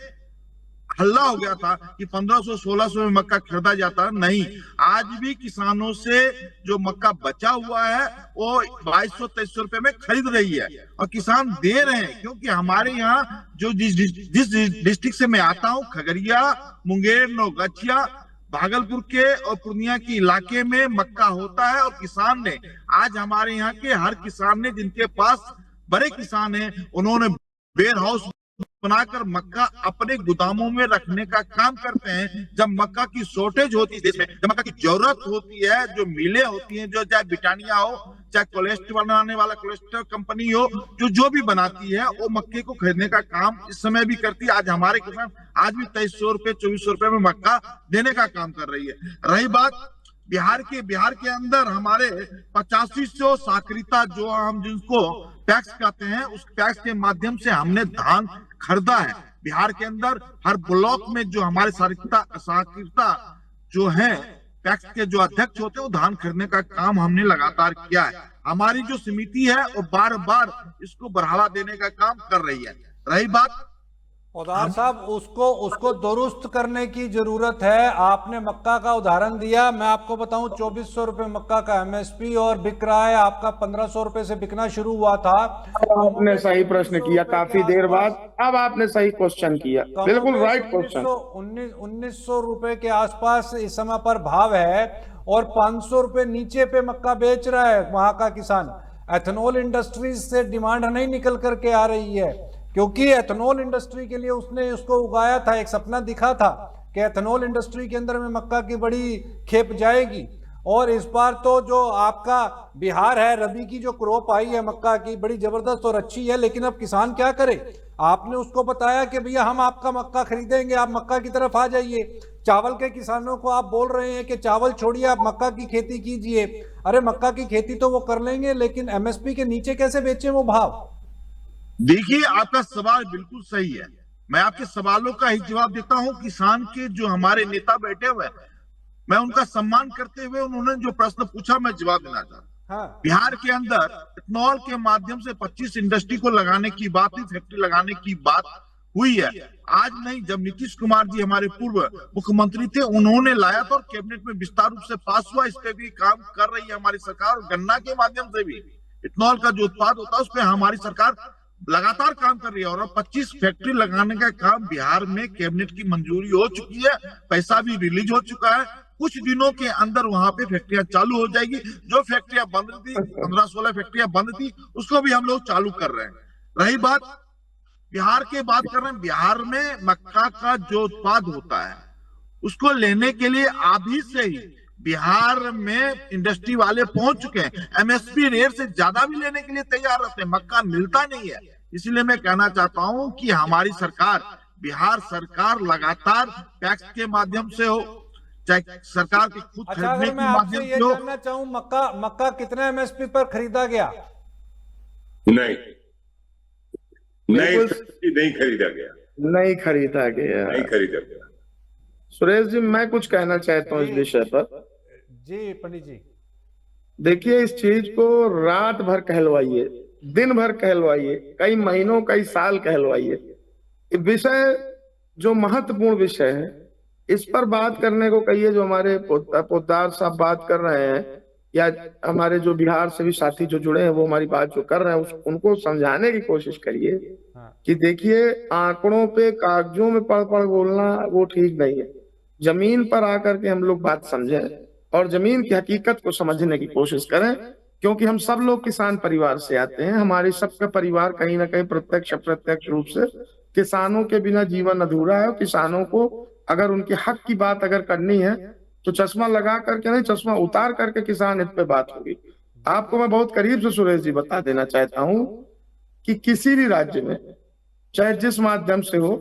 हल्ला हो गया था कि 1500-1600 में मक्का खरीदा जाता, नहीं, आज भी किसानों से जो मक्का बचा हुआ है वो 2200-2300 रुपए में खरीद रही है और किसान दे रहे हैं। क्योंकि हमारे यहाँ जो जिस डिस्ट्रिक्ट से मैं आता हूँ, खगड़िया, मुंगेर, नौगछिया, भागलपुर के और पूर्णिया के इलाके में मक्का होता है और किसान ने, आज हमारे यहाँ के हर किसान ने, जिनके पास बड़े किसान हैं, उन्होंने वेयर हाउस बनाकर मक्का अपने गोदामों में रखने का काम करते हैं। जब मक्का की शॉर्टेज होती है देश में, जब मक्का की जरूरत होती है, जो मिलें होती हैं, जो चाहे ब्रिटानिया हो, चाहे कोलेस्ट्रॉल बनाने वाला कोलेस्ट्रॉल कंपनी हो, जो भी बनाती है, वो मक्के को खरीदने का काम इस समय भी करती है। आज हमारे किसान आज भी 2300 रुपए 2400 रुपए में मक्का देने का काम कर रही है। रही बात बिहार के अंदर हमारे 8500 साकरिता, जो हम जिनको पैक्स कहते हैं, उस पैक्स के माध्यम से हमने धान खरीदा है। बिहार के अंदर हर ब्लॉक में जो हमारे साकरिता जो है, पैक्स के जो अध्यक्ष होते हैं, वो धान खरीदने का काम हमने लगातार किया है। हमारी जो समिति है वो बार बार इसको बढ़ावा देने का काम कर रही है। रही बात पौधार साहब, उसको दुरुस्त करने की जरूरत है। आपने मक्का का उदाहरण दिया, मैं आपको बताऊं 2400 रुपए मक्का का एमएसपी और बिक रहा है, आपका 1500 रुपए से बिकना शुरू हुआ था। आपने सही प्रश्न किया काफी देर बाद, अब आपने सही क्वेश्चन किया, बिल्कुल राइट क्वेश्चन। 1900 रुपए के आसपास इस समय पर भाव है और 500 रुपए नीचे पे मक्का बेच रहा है वहां का किसान। एथेनॉल इंडस्ट्रीज से डिमांड नहीं निकल करके आ रही है, क्योंकि एथेनॉल इंडस्ट्री के लिए उसने उसको उगाया था, एक सपना दिखा था कि एथेनॉल इंडस्ट्री के अंदर में मक्का की बड़ी खेप जाएगी। और इस बार तो जो आपका बिहार है, रबी की जो क्रॉप आई है मक्का की, बड़ी जबरदस्त और अच्छी है। लेकिन अब किसान क्या करे? आपने उसको बताया कि भैया हम आपका मक्का खरीदेंगे, आप मक्का की तरफ आ जाइए। चावल के किसानों को आप बोल रहे हैं कि चावल छोड़िए, आप मक्का की खेती कीजिए। अरे मक्का की खेती तो वो कर लेंगे, लेकिन एमएसपी के नीचे कैसे बेचे वो भाव? देखिए, आपका सवाल बिल्कुल सही है। मैं आपके सवालों का ही जवाब देता हूं। किसान के जो हमारे नेता बैठे हुए, मैं उनका सम्मान करते हुए उन्होंने जो प्रश्न पूछा, मैं जवाब देना चाहता हूं। हाँ। बिहार के अंदर इथेनॉल के माध्यम से 25 इंडस्ट्री को लगाने की बात, फैक्ट्री लगाने की बात हुई है। आज नहीं, जब नीतीश कुमार जी हमारे पूर्व मुख्यमंत्री थे, उन्होंने लाया था और कैबिनेट में विस्तार रूप से पास हुआ। इस पे भी काम कर रही है हमारी सरकार। और गन्ना के माध्यम से भी इथेनॉल का जो उत्पाद होता है, उस पर हमारी सरकार लगातार काम कर रही है। और 25 फैक्ट्री लगाने का काम बिहार में कैबिनेट की मंजूरी हो चुकी है, पैसा भी रिलीज हो चुका है। कुछ दिनों के अंदर वहां पे फैक्ट्रियां चालू हो जाएगी। जो फैक्ट्रियां बंद थी, 15-16 फैक्ट्रियां बंद थी, उसको भी हम लोग चालू कर रहे हैं। रही बात बिहार की बात कर रहे हैं, बिहार में मक्का का जो उत्पाद होता है, उसको लेने के लिए अभी से ही बिहार में इंडस्ट्री वाले पहुंच चुके हैं। एमएसपी रेट से ज्यादा भी लेने के लिए तैयार रहते हैं, मक्का मिलता नहीं है। इसलिए मैं कहना चाहता हूं कि हमारी सरकार, बिहार सरकार लगातार पैक्स के माध्यम से हो, चाहे सरकार की खुद अच्छा, खरीदने अगर मैं के आपसे माध्यम ये से हो। जानना चाहूं, मक्का कितने एमएसपी पर खरीदा गया? नहीं खरीदा गया, नहीं खरीदा गया, नहीं खरीदा गया। सुरेश जी, मैं कुछ कहना चाहता हूँ इस विषय पर। जी पंडित जी, देखिए, इस चीज को रात भर कहलवाइए, दिन भर कहलवाइए, कई महीनों कई साल कहलवाइए, ये विषय जो महत्वपूर्ण विषय है, इस पर बात करने को कहिए। जो हमारे पोद्दार साहब बात कर रहे हैं, या हमारे जो बिहार से भी साथी जो जुड़े हैं, वो हमारी बात जो कर रहे हैं, उनको समझाने की कोशिश करिए कि देखिए, आंकड़ों पे कागजों में पढ़ पढ़ बोलना वो ठीक नहीं है। जमीन पर आकर के हम लोग बात समझें और जमीन की हकीकत को समझने की कोशिश करें, क्योंकि हम सब लोग किसान परिवार से आते हैं। हमारे सबका परिवार कहीं ना कहीं प्रत्यक्ष अप्रत्यक्ष रूप से किसानों के बिना जीवन अधूरा है। और किसानों को अगर उनके हक की बात अगर करनी है तो चश्मा लगा करके नहीं, चश्मा उतार करके किसान हित पे बात होगी। आपको मैं बहुत करीब से सुरेश जी बता देना चाहता हूं कि किसी भी राज्य में, चाहे जिस माध्यम से हो,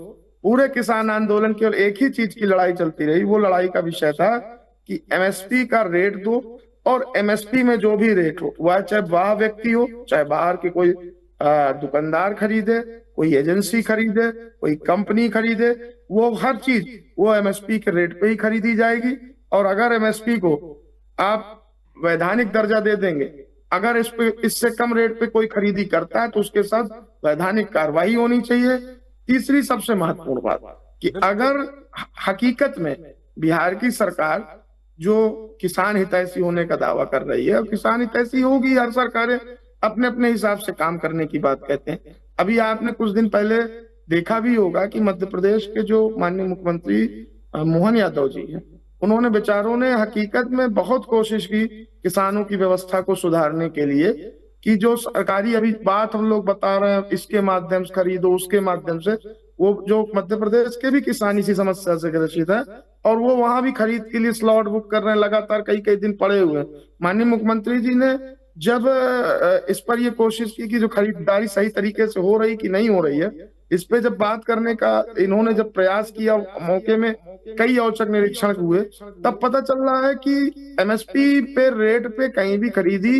पूरे किसान आंदोलन केवल एक ही चीज की लड़ाई चलती रही। वो लड़ाई का विषय था कि एमएसपी का रेट दो, और एमएसपी में जो भी रेट हो, वह चाहे वह व्यक्ति हो, चाहे बाहर के कोई दुकानदार खरीदे, कोई एजेंसी खरीदे, कोई कंपनी खरीदे, वो हर चीज वो एमएसपी के रेट पे ही खरीदी जाएगी। और अगर एमएसपी को आप वैधानिक दर्जा दे देंगे, अगर इस पे इससे कम रेट पे कोई खरीदी करता है तो उसके साथ वैधानिक कार्रवाई होनी चाहिए। तीसरी सबसे महत्वपूर्ण बात कि अगर हकीकत में बिहार की सरकार जो किसान हितैषी होने का दावा कर रही है, और किसान हितैषी होगी, हर सरकारें अपने अपने हिसाब से काम करने की बात कहते हैं। अभी आपने कुछ दिन पहले देखा भी होगा कि मध्य प्रदेश के जो माननीय मुख्यमंत्री मोहन यादव जी हैं, उन्होंने बेचारों ने हकीकत में बहुत कोशिश की किसानों की व्यवस्था को सुधारने के लिए, कि जो सरकारी अभी बात हम लोग बता रहे हैं, इसके माध्यम से खरीदो, उसके माध्यम से, वो जो मध्य प्रदेश के भी किसान इसी समस्या से ग्रसित है, और वो वहां भी खरीद के लिए स्लॉट बुक कर रहे हैं, लगातार कई कई दिन पड़े हुए हैं। माननीय मुख्यमंत्री जी ने जब इस पर ये कोशिश की कि जो खरीदारी सही तरीके से हो रही कि नहीं हो रही है, इस पे जब बात करने का इन्होंने जब प्रयास किया, मौके में कई औचक निरीक्षण हुए, तब पता चल रहा है कि एमएसपी पे रेट पे कहीं भी खरीदी,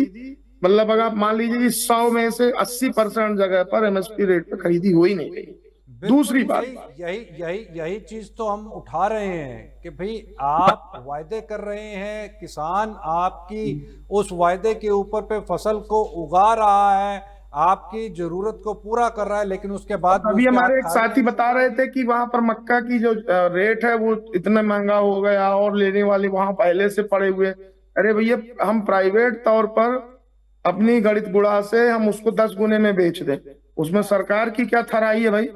मतलब अगर आप मान लीजिए कि 100 में से 80% जगह पर एमएसपी रेट पे खरीदी हो ही नहीं रही। दूसरी बात, यही चीज तो हम उठा रहे हैं कि भाई आप वायदे कर रहे हैं, किसान आपकी उस वायदे के ऊपर पे फसल को उगा रहा है, आपकी जरूरत को पूरा कर रहा है, लेकिन उसके बाद अभी हमारे एक साथी बता रहे थे कि वहां पर मक्का की जो रेट है वो इतना महंगा हो गया, और लेने वाले वहां पहले से पड़े हुए। अरे भैया, हम प्राइवेट तौर पर अपनी गणित गुणा से हम उसको 10 गुने में बेच दें, उसमें सरकार की क्या थराई है भाई?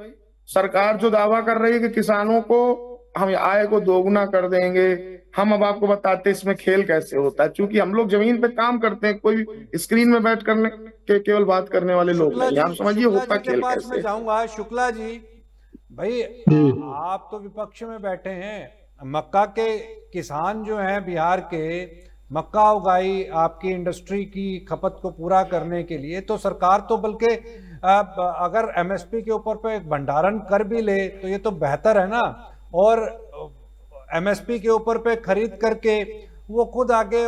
सरकार जो दावा कर रही है कि किसानों को हम आय को दोगुना कर देंगे, हम अब आपको बताते हैं इसमें खेल कैसे होता है। क्योंकि हम लोग जमीन पे काम करते हैं, कोई स्क्रीन में बैठ करने के केवल बात करने वाले लोग नहीं। आप समझिए होता खेल कैसे। मैं जाऊंगा शुक्ला जी, भाई आप तो विपक्ष में बैठे हैं, मक्का के किसान जो हैं बिहार के, मक्का उगाई आपकी इंडस्ट्री की खपत को पूरा करने के लिए, तो सरकार तो बल्कि अगर एमएसपी के ऊपर पे एक भंडारण कर भी ले तो ये तो बेहतर है ना, और एमएसपी के ऊपर पे खरीद करके वो खुद आगे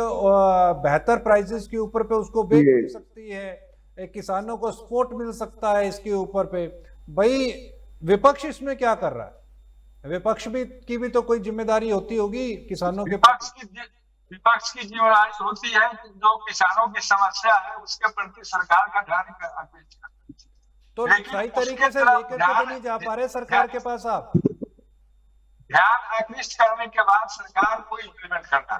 बेहतर प्राइसेस के ऊपर पे उसको बेच भी सकती है, किसानों को सपोर्ट मिल सकता है इसके ऊपर पे। भाई विपक्ष इसमें क्या कर रहा है? विपक्ष की भी तो कोई जिम्मेदारी होती होगी किसानों के। विपक्ष की जिम्मेदारी होती है कि जो किसानों की समस्या है उसके प्रति सरकार का ध्यान, तो सही तरीके से लेकर के तो नहीं जा पा रहे सरकार के पास आप। ध्यान आकृष्ट करने के बाद सरकार को इम्प्लीमेंट करना।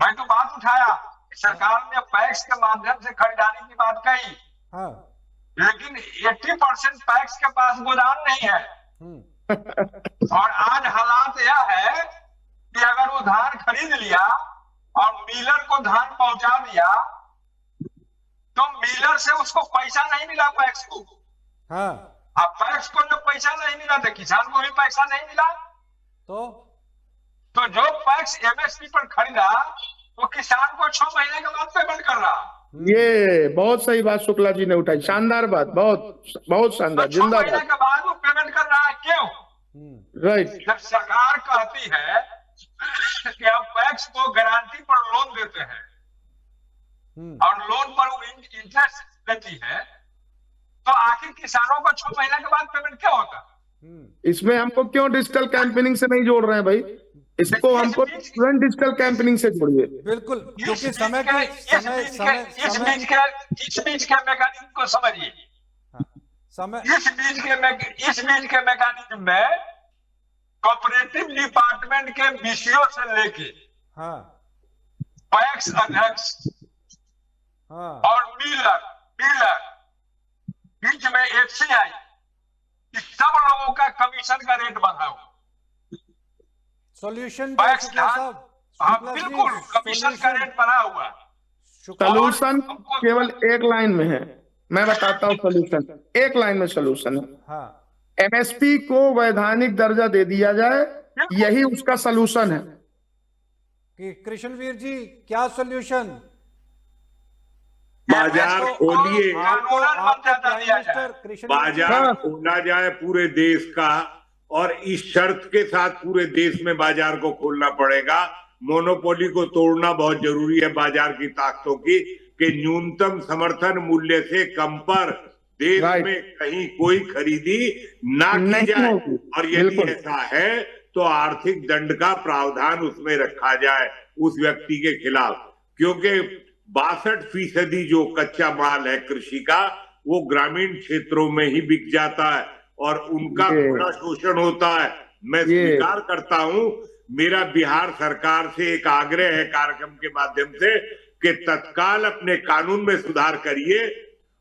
मैं तो बात उठाया, सरकार ने पैक्स के माध्यम से खरीदारी की बात कही, हाँ, लेकिन 80% पैक्स के पास गोदाम नहीं है। और आज हालात यह है कि अगर वो धान खरीद लिया और मिलर को धान पहुंचा दिया, तो मिलर से उसको पैसा नहीं मिला पैक्स को। हाँ, अब पैक्स को जब पैसा नहीं मिला तो किसान को भी पैसा नहीं मिला, तो जो पैक्स एमएसपी पर खरीदा वो किसान को 6 महीने के बाद पेमेंट कर रहा। ये बहुत सही बात शुक्ला जी ने उठाई, शानदार बात, बहुत बहुत शानदार, तो 6 महीने के बाद वो पेमेंट कर रहा है, क्यों? राइट। जब सरकार कहती है कि हम पैक्स को गारंटी पर लोन देते हैं और लोन पर वो इंटरेस्ट देती है, तो आखिर किसानों को 6 महीने के बाद पेमेंट क्या होता? इसमें हमको क्यों डिजिटल कैंपेनिंग से नहीं जोड़ रहे हैं भाई? इसको हमको तुरंत डिजिटल कैंपेनिंग से जोड़िए। बिल्कुल, क्योंकि इस बीच के मैकेनिज्म को समझिए। इस बीच के मैकेनिज्म में कोऑपरेटिव डिपार्टमेंट के बीसीओ से लेके पैक्स अध्यक्ष और मिलर बीच में एफसीआई, इस सब लोगों का कमीशन का रेट बढ़ा हुआ। सॉल्यूशन बिल्कुल कमीशन का रेट बढ़ा हुआ। सॉल्यूशन केवल एक लाइन में है, मैं बताता हूँ सॉल्यूशन, एक लाइन में सॉल्यूशन है। हाँ, एमएसपी को वैधानिक दर्जा दे दिया जाए, यही उसका सॉल्यूशन है। कि कृष्णवीर जी क्या सॉल्यूशन? बाजार खोलिए, बाजार खोला जाए पूरे देश का, और इस शर्त के साथ पूरे देश में बाजार को खोलना पड़ेगा। मोनोपोली को तोड़ना बहुत जरूरी है बाजार की ताकतों की, कि न्यूनतम समर्थन मूल्य से कम पर देश में कहीं कोई खरीदी ना की जाए, और यदि ऐसा है तो आर्थिक दंड का प्रावधान उसमें रखा जाए उस व्यक्ति के खिलाफ, क्योंकि 62% जो कच्चा माल है कृषि का वो ग्रामीण क्षेत्रों में ही बिक जाता है, और उनका बड़ा शोषण होता है। मैं स्वीकार करता हूं। मेरा बिहार सरकार से एक आग्रह है कार्यक्रम के माध्यम से कि तत्काल अपने कानून में सुधार करिए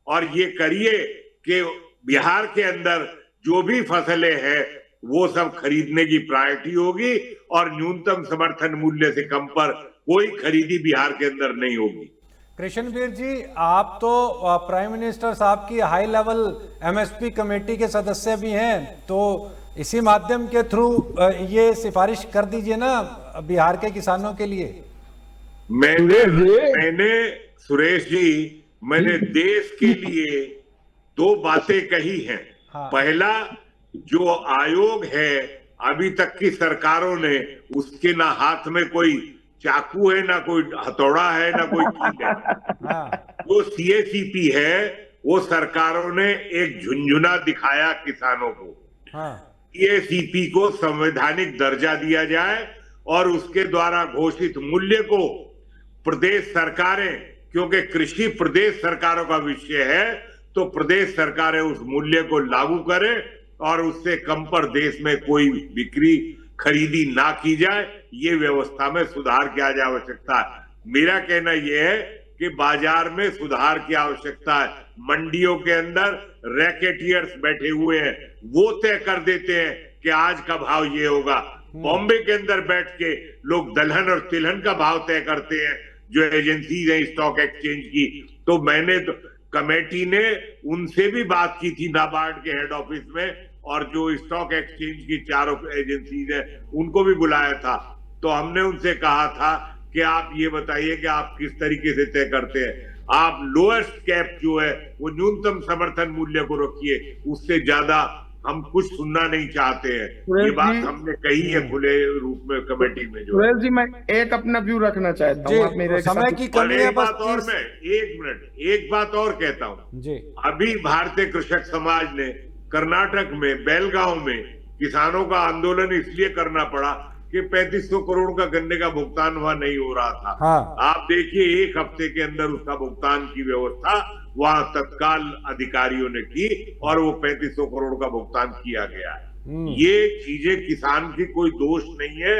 और ये करिए कि बिहार के अंदर जो भी फसलें हैं वो सब खरीदने की प्रायोरिटी होगी और न्यूनतम समर्थन मूल्य से कम पर कोई खरीदी बिहार के अंदर नहीं होगी। कृष्णवीर जी, आप तो प्राइम मिनिस्टर साहब की हाई लेवल एमएसपी कमेटी के सदस्य भी हैं, तो इसी माध्यम के थ्रू ये सिफारिश कर दीजिए ना बिहार के किसानों के लिए। मैंने सुरेश जी, मैंने देश के लिए दो बातें कही हैं। हाँ। पहला, जो आयोग है अभी तक की सरकारों ने उसके ना हाथ में कोई चाकू है, ना कोई हथौड़ा है, ना कोई कील है। जो सीएसीपी है वो सरकारों ने एक झुंझुना दिखाया किसानों को। सीएसीपी को संवैधानिक दर्जा दिया जाए और उसके द्वारा घोषित मूल्य को प्रदेश सरकारें, क्योंकि कृषि प्रदेश सरकारों का विषय है, तो प्रदेश सरकारें उस मूल्य को लागू करें और उससे कम पर देश में कोई बिक्री खरीदी ना की जाए। ये व्यवस्था में सुधार की आज आवश्यकता है। मेरा कहना यह है कि बाजार में सुधार की आवश्यकता है। मंडियों के अंदर रैकेटियर्स बैठे हुए हैं, वो तय कर देते हैं कि आज का भाव ये होगा। बॉम्बे के अंदर बैठ के लोग दलहन और तिलहन का भाव तय करते हैं, जो एजेंसीज है स्टॉक एक्सचेंज की। तो मैंने तो कमेटी ने उनसे भी बात की थी नाबार्ड के हेड ऑफिस में, और जो स्टॉक एक्सचेंज की चारों एजेंसीज है उनको भी बुलाया था। तो हमने उनसे कहा था कि आप ये बताइए कि आप किस तरीके से तय करते हैं। आप लोएस्ट कैप जो है वो न्यूनतम समर्थन मूल्य को रखिए, उससे ज्यादा हम कुछ सुनना नहीं चाहते हैं। ये बात हमने कही है खुले रूप में कमेटी में। जो सुरेश जी, मैं एक अपना व्यू रखना चाहता हूँ, आप मेरे समय की कमी है। बस और मैं एक बात और कहता हूँ जी। अभी भारतीय कृषक समाज ने कर्नाटक में बेलगांव में किसानों का आंदोलन इसलिए करना पड़ा कि 3500 करोड़ का गन्ने का भुगतान वहां नहीं हो रहा था। हाँ। आप देखिए एक हफ्ते के अंदर उसका भुगतान की व्यवस्था वहां तत्काल अधिकारियों ने की और वो 3500 करोड़ का भुगतान किया गया है। ये चीजें किसान की कोई दोष नहीं है।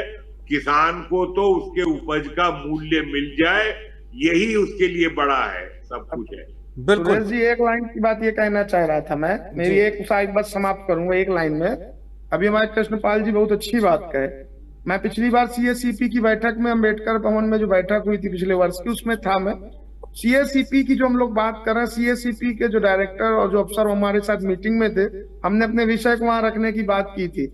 किसान को तो उसके उपज का मूल्य मिल जाए, यही उसके लिए बड़ा है, सब कुछ है। सुरेश जी, एक लाइन की बात ये कहना चाह रहा था मैं, मेरी एक साइड बस समाप्त करूंगा एक लाइन में। अभी हमारे कृष्णपाल जी बहुत अच्छी बात कहे। मैं पिछली बार सीएसीपी की बैठक में, अम्बेडकर भवन में जो बैठक हुई थी पिछले वर्ष की, उसमें था मैं। सीएसीपी की जो हम लोग बात कर रहे हैं, सीएसीपी के जो डायरेक्टर और जो अफसर हमारे साथ मीटिंग में थे, हमने अपने विषय को वहां रखने की बात की थी।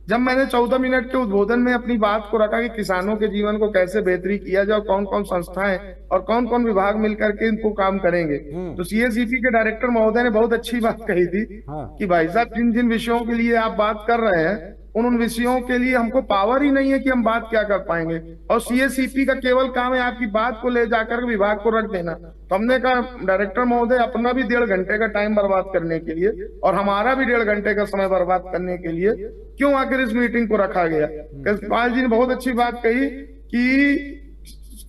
जब मैंने 14 मिनट के उद्बोधन में अपनी बात को रखा कि किसानों के जीवन को कैसे बेहतरी किया जाए, कौन कौन संस्थाएं और कौन कौन विभाग मिलकर के इनको काम करेंगे, तो सीएसीपी के डायरेक्टर महोदय ने बहुत अच्छी बात कही थी कि भाई साहब, जिन जिन विषयों के लिए आप बात कर रहे हैं उन विषयों के लिए हमको पावर ही नहीं है कि हम बात क्या कर पाएंगे, और सीएसीपी का केवल काम है आपकी बात को ले जाकर विभाग को रख देना। तो हमने कहा डायरेक्टर महोदय, अपना भी 1.5 घंटे का टाइम बर्बाद करने के लिए और हमारा भी 1.5 घंटे का समय बर्बाद करने के लिए क्यों आखिर इस मीटिंग को रखा गया। कृष्णपाल जी ने बहुत अच्छी बात कही कि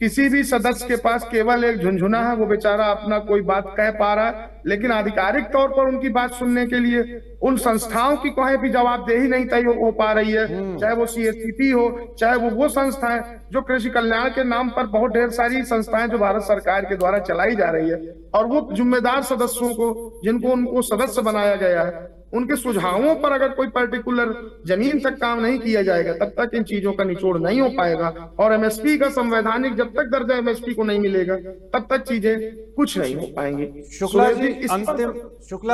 किसी भी सदस्य के पास केवल एक झुंझुना है, वो बेचारा अपना कोई बात कह पा रहा है, लेकिन आधिकारिक तौर पर उनकी बात सुनने के लिए उन संस्थाओं की कहीं भी जवाबदेही नहीं तय हो पा रही है, चाहे वो सीएसीपी हो, चाहे वो संस्थाएं जो कृषि कल्याण के नाम पर बहुत ढेर सारी संस्थाएं जो भारत सरकार के द्वारा चलाई जा रही है, और वो जिम्मेदार सदस्यों को, जिनको उनको सदस्य बनाया गया है, उनके सुझावों पर अगर कोई पर्टिकुलर जमीन तक काम नहीं किया जाएगा, तब तक इन चीजों का निचोड़ नहीं हो पाएगा। और एमएसपी का संवैधानिक जब तक दर्जा एमएसपी को नहीं मिलेगा, तब तक चीजें कुछ नहीं हो पाएंगी। शुक्ला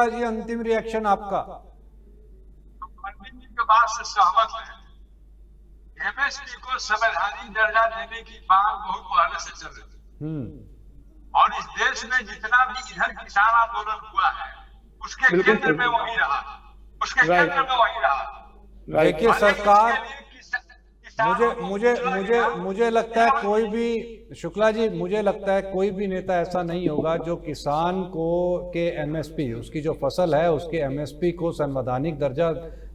जी, अंतिम रिएक्शन आपका। के बात से सहमत है। एमएसपी को संवैधानिक दर्जा देने की मांग बहुत पहले से चल रही है, और इस देश में जितना भी इधर किसान आंदोलन हुआ है उसके केंद्र में वही रहा, उसके केंद्र में वही रहा। देखिए सरकार, मुझे लगता है कोई भी, शुक्ला जी, मुझे लगता है कोई भी नेता ऐसा नहीं होगा जो किसान को के एमएसपी, उसकी जो फसल है उसके एमएसपी को संवैधानिक दर्जा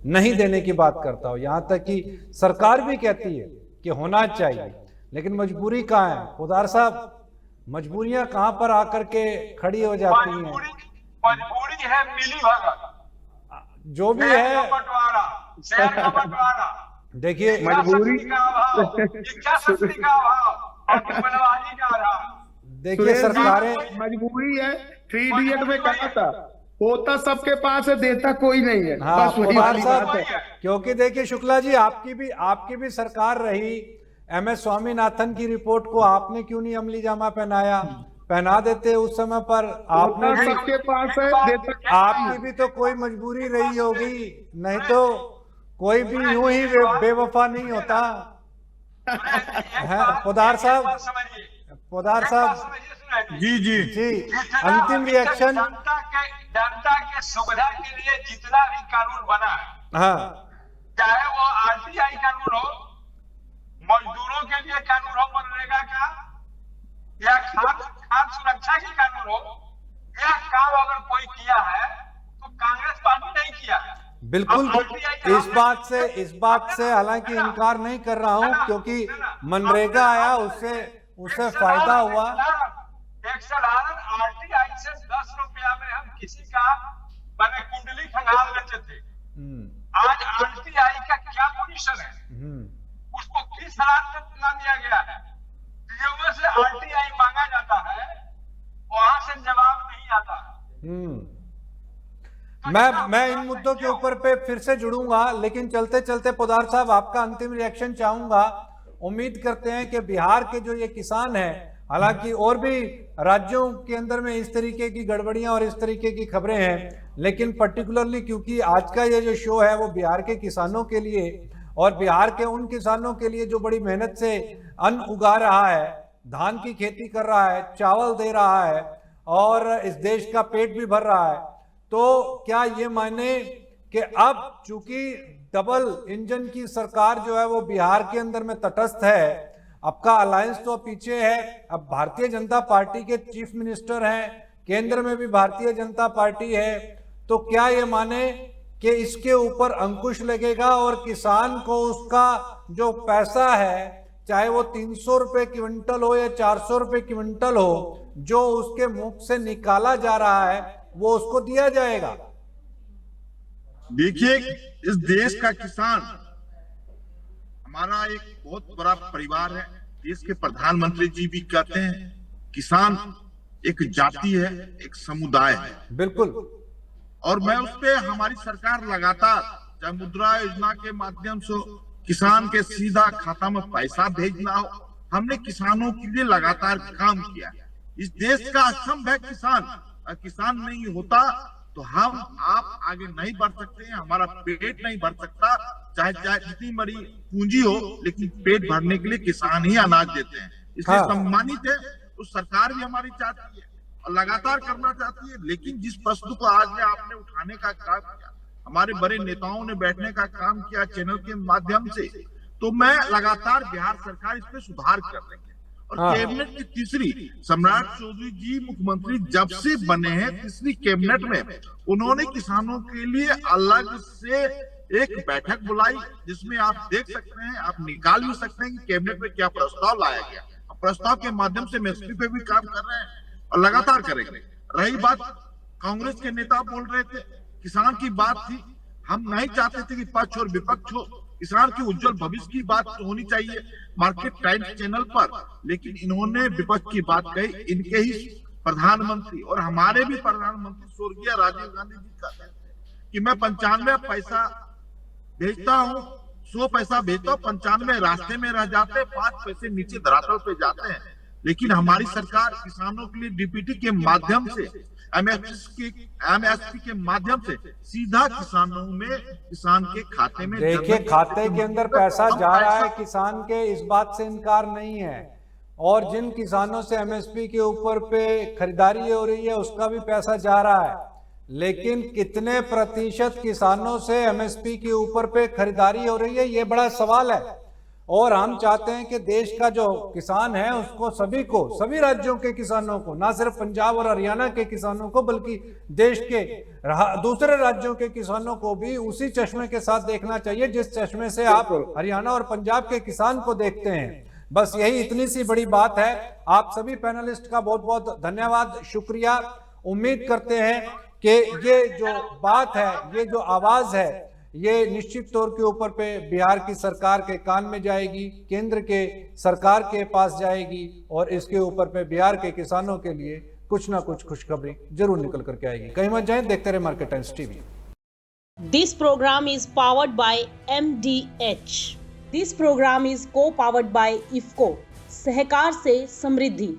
नहीं देने की बात करता हो। यहाँ तक कि सरकार भी कहती है कि होना चाहिए, लेकिन मजबूरी कहाँ है पोदार साहब? मजबूरियां कहाँ पर आकर के खड़ी हो जाती हैं? मजबूरी है मिली भगत। जो भी शहर का है, बंटवारा, शहर का बंटवारा, देखिए मजबूरी इच्छा शक्ति का अभाव और टुकड़ेबाजी का अभाव। देखिए सुरेश जी, सरकारें, मजबूरी है। 3 इडियट में कहा था, होता सबके पास है, देता कोई नहीं है। हाँ बस वही पोदार वाली बात है। साहब, क्योंकि देखिए शुक्ला जी, आपकी भी सरकार रही, MS स्वामीनाथन की रिपोर्ट को आपने क्यों नहीं अमली जामा पहना देते उस समय पर? आपने होता भी, सबके पास है, देता आपकी भी तो कोई मजबूरी रही होगी, नहीं तो कोई भी यूं ही बेवफा नहीं होता है। पोदार साहब, पोदार साहब, जी जी जी अंतिम रिएक्शन। जनता के सुविधा के लिए जितना भी कानून बना है, हाँ चाहे वो RTI कानून हो, मजदूरों के लिए कानून हो मनरेगा का, या खाद्य सुरक्षा की कानून हो, यह काम अगर कोई किया है तो कांग्रेस पार्टी नहीं किया है। बिल्कुल, इस बात से हालांकि इनकार नहीं कर रहा हूं, क्योंकि मनरेगा आया, उससे फायदा हुआ। एक साधारण RTI से 10 रुपया में हम किसी का मैंने कुंडली खंगाल लेते थे। आज RTI का क्या पोजीशन है, उसको किस हालात में ला दिया गया है? DOA से RTI मांगा जाता है, वहां से जवाब नहीं आता। मैं इन मुद्दों के ऊपर पे फिर से जुड़ूंगा, लेकिन चलते चलते पोदार साहब आपका अंतिम रिएक्शन चाहूंगा। उम्मीद करते हैं कि बिहार के जो ये किसान हैं, हालांकि और भी राज्यों के अंदर में इस तरीके की गड़बड़ियां और इस तरीके की खबरें हैं, लेकिन पर्टिकुलरली क्योंकि आज का ये जो शो है वो बिहार के किसानों के लिए और बिहार के उन किसानों के लिए जो बड़ी मेहनत से अन्न उगा रहा है, धान की खेती कर रहा है, चावल दे रहा है और इस देश का पेट भी भर रहा है, तो क्या ये माने कि अब चूंकि डबल इंजन की सरकार जो है वो बिहार के अंदर में तटस्थ है, आपका अलायंस तो पीछे है, अब भारतीय जनता पार्टी के चीफ मिनिस्टर हैं, केंद्र में भी भारतीय जनता पार्टी है, तो क्या ये माने कि इसके ऊपर अंकुश लगेगा और किसान को उसका जो पैसा है, चाहे वो 300 रुपए क्विंटल हो या 400 रुपए क्विंटल हो, जो उसके मुख से निकाला जा रहा है वो उसको दिया जाएगा? देखिए, इस देश का किसान हमारा एक बहुत बड़ा परिवार है। देश के प्रधानमंत्री जी भी कहते हैं किसान एक जाति है, एक समुदाय है। बिल्कुल। और मैं उस पे हमारी सरकार लगातार, चाहे मुद्रा योजना के माध्यम से किसान के सीधा खाता में पैसा भेजना हो, हमने किसानों के लिए लगातार काम किया। इस देश का स्तंभ है किसान। किसान नहीं होता तो हम आप आगे नहीं बढ़ सकते हैं, हमारा पेट नहीं भर सकता, चाहे जितनी बड़ी पूंजी हो, लेकिन पेट भरने के लिए किसान ही अनाज देते हैं। इसलिए सम्मानित है। तो सरकार भी हमारी चाहती है और लगातार करना चाहती है, लेकिन जिस प्रश्न को आज में आपने उठाने का काम किया, हमारे बड़े नेताओं ने बैठने का काम किया चैनल के माध्यम से, तो मैं लगातार बिहार सरकार इस पे सुधार कर रही है। और कैबिनेट की तीसरी, सम्राट चौधरी जी मुख्यमंत्री जब से बने हैं, तीसरी कैबिनेट में उन्होंने किसानों के लिए अलग से एक बैठक बुलाई, जिसमें आप देख सकते हैं, आप निकाल भी सकते हैं कि कैबिनेट में क्या प्रस्ताव लाया गया। प्रस्ताव के माध्यम से एमएसपी पे भी काम कर रहे हैं और लगातार करेंगे। रही बात, कांग्रेस के नेता बोल रहे थे, किसान की बात थी, हम नहीं चाहते थे कि पक्ष और विपक्ष हो, किसान के उज्जवल भविष्य की बात तो होनी चाहिए मार्केट टाइम्स चैनल पर, लेकिन इन्होंने विपक्ष की बात कही। इनके ही प्रधानमंत्री और हमारे भी प्रधानमंत्री स्वर्गीय राजीव गांधी जी कहते हैं कि मैं 95 पैसा भेजता हूँ, 100 पैसा भेजता हूँ, 95 रास्ते में रह जाते, 5 पैसे नीचे धरातल पे जाते हैं। लेकिन हमारी सरकार किसानों के लिए डीपीटी के माध्यम से, एमएसपी के माध्यम से सीधा किसानों में, किसान के खाते में, देखिए खाते के अंदर पैसा जा रहा है किसान के, इस बात से इनकार नहीं है। और जिन किसानों से एमएसपी के ऊपर पे खरीदारी हो रही है उसका भी पैसा जा रहा है, लेकिन कितने प्रतिशत किसानों से एमएसपी के ऊपर पे खरीदारी हो रही है, ये बड़ा सवाल है। और हम चाहते हैं कि देश का जो किसान है उसको, सभी को, सभी राज्यों के किसानों को, ना सिर्फ पंजाब और हरियाणा के किसानों को, बल्कि देश के दूसरे राज्यों के किसानों को भी उसी चश्मे के साथ देखना चाहिए जिस चश्मे से आप हरियाणा और पंजाब के किसान को देखते हैं। बस यही इतनी सी बड़ी बात है। आप सभी पैनलिस्ट का बहुत बहुत धन्यवाद, शुक्रिया। उम्मीद करते हैं कि ये जो बात है, ये जो आवाज है, ये निश्चित तौर के ऊपर पे बिहार की सरकार के कान में जाएगी, केंद्र के सरकार के पास जाएगी और इसके ऊपर पे बिहार के किसानों के लिए कुछ ना कुछ खुशखबरी जरूर निकल करके आएगी। कहीं मत जाएं, देखते रहे market times TV. This program is powered by MDH. This program is co-powered by IFCO. सहकार से समृद्धि।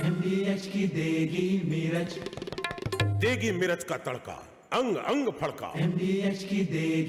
MDH की देगी मिर्च का तड़का, अंग अंग फड़का। MDH की देगी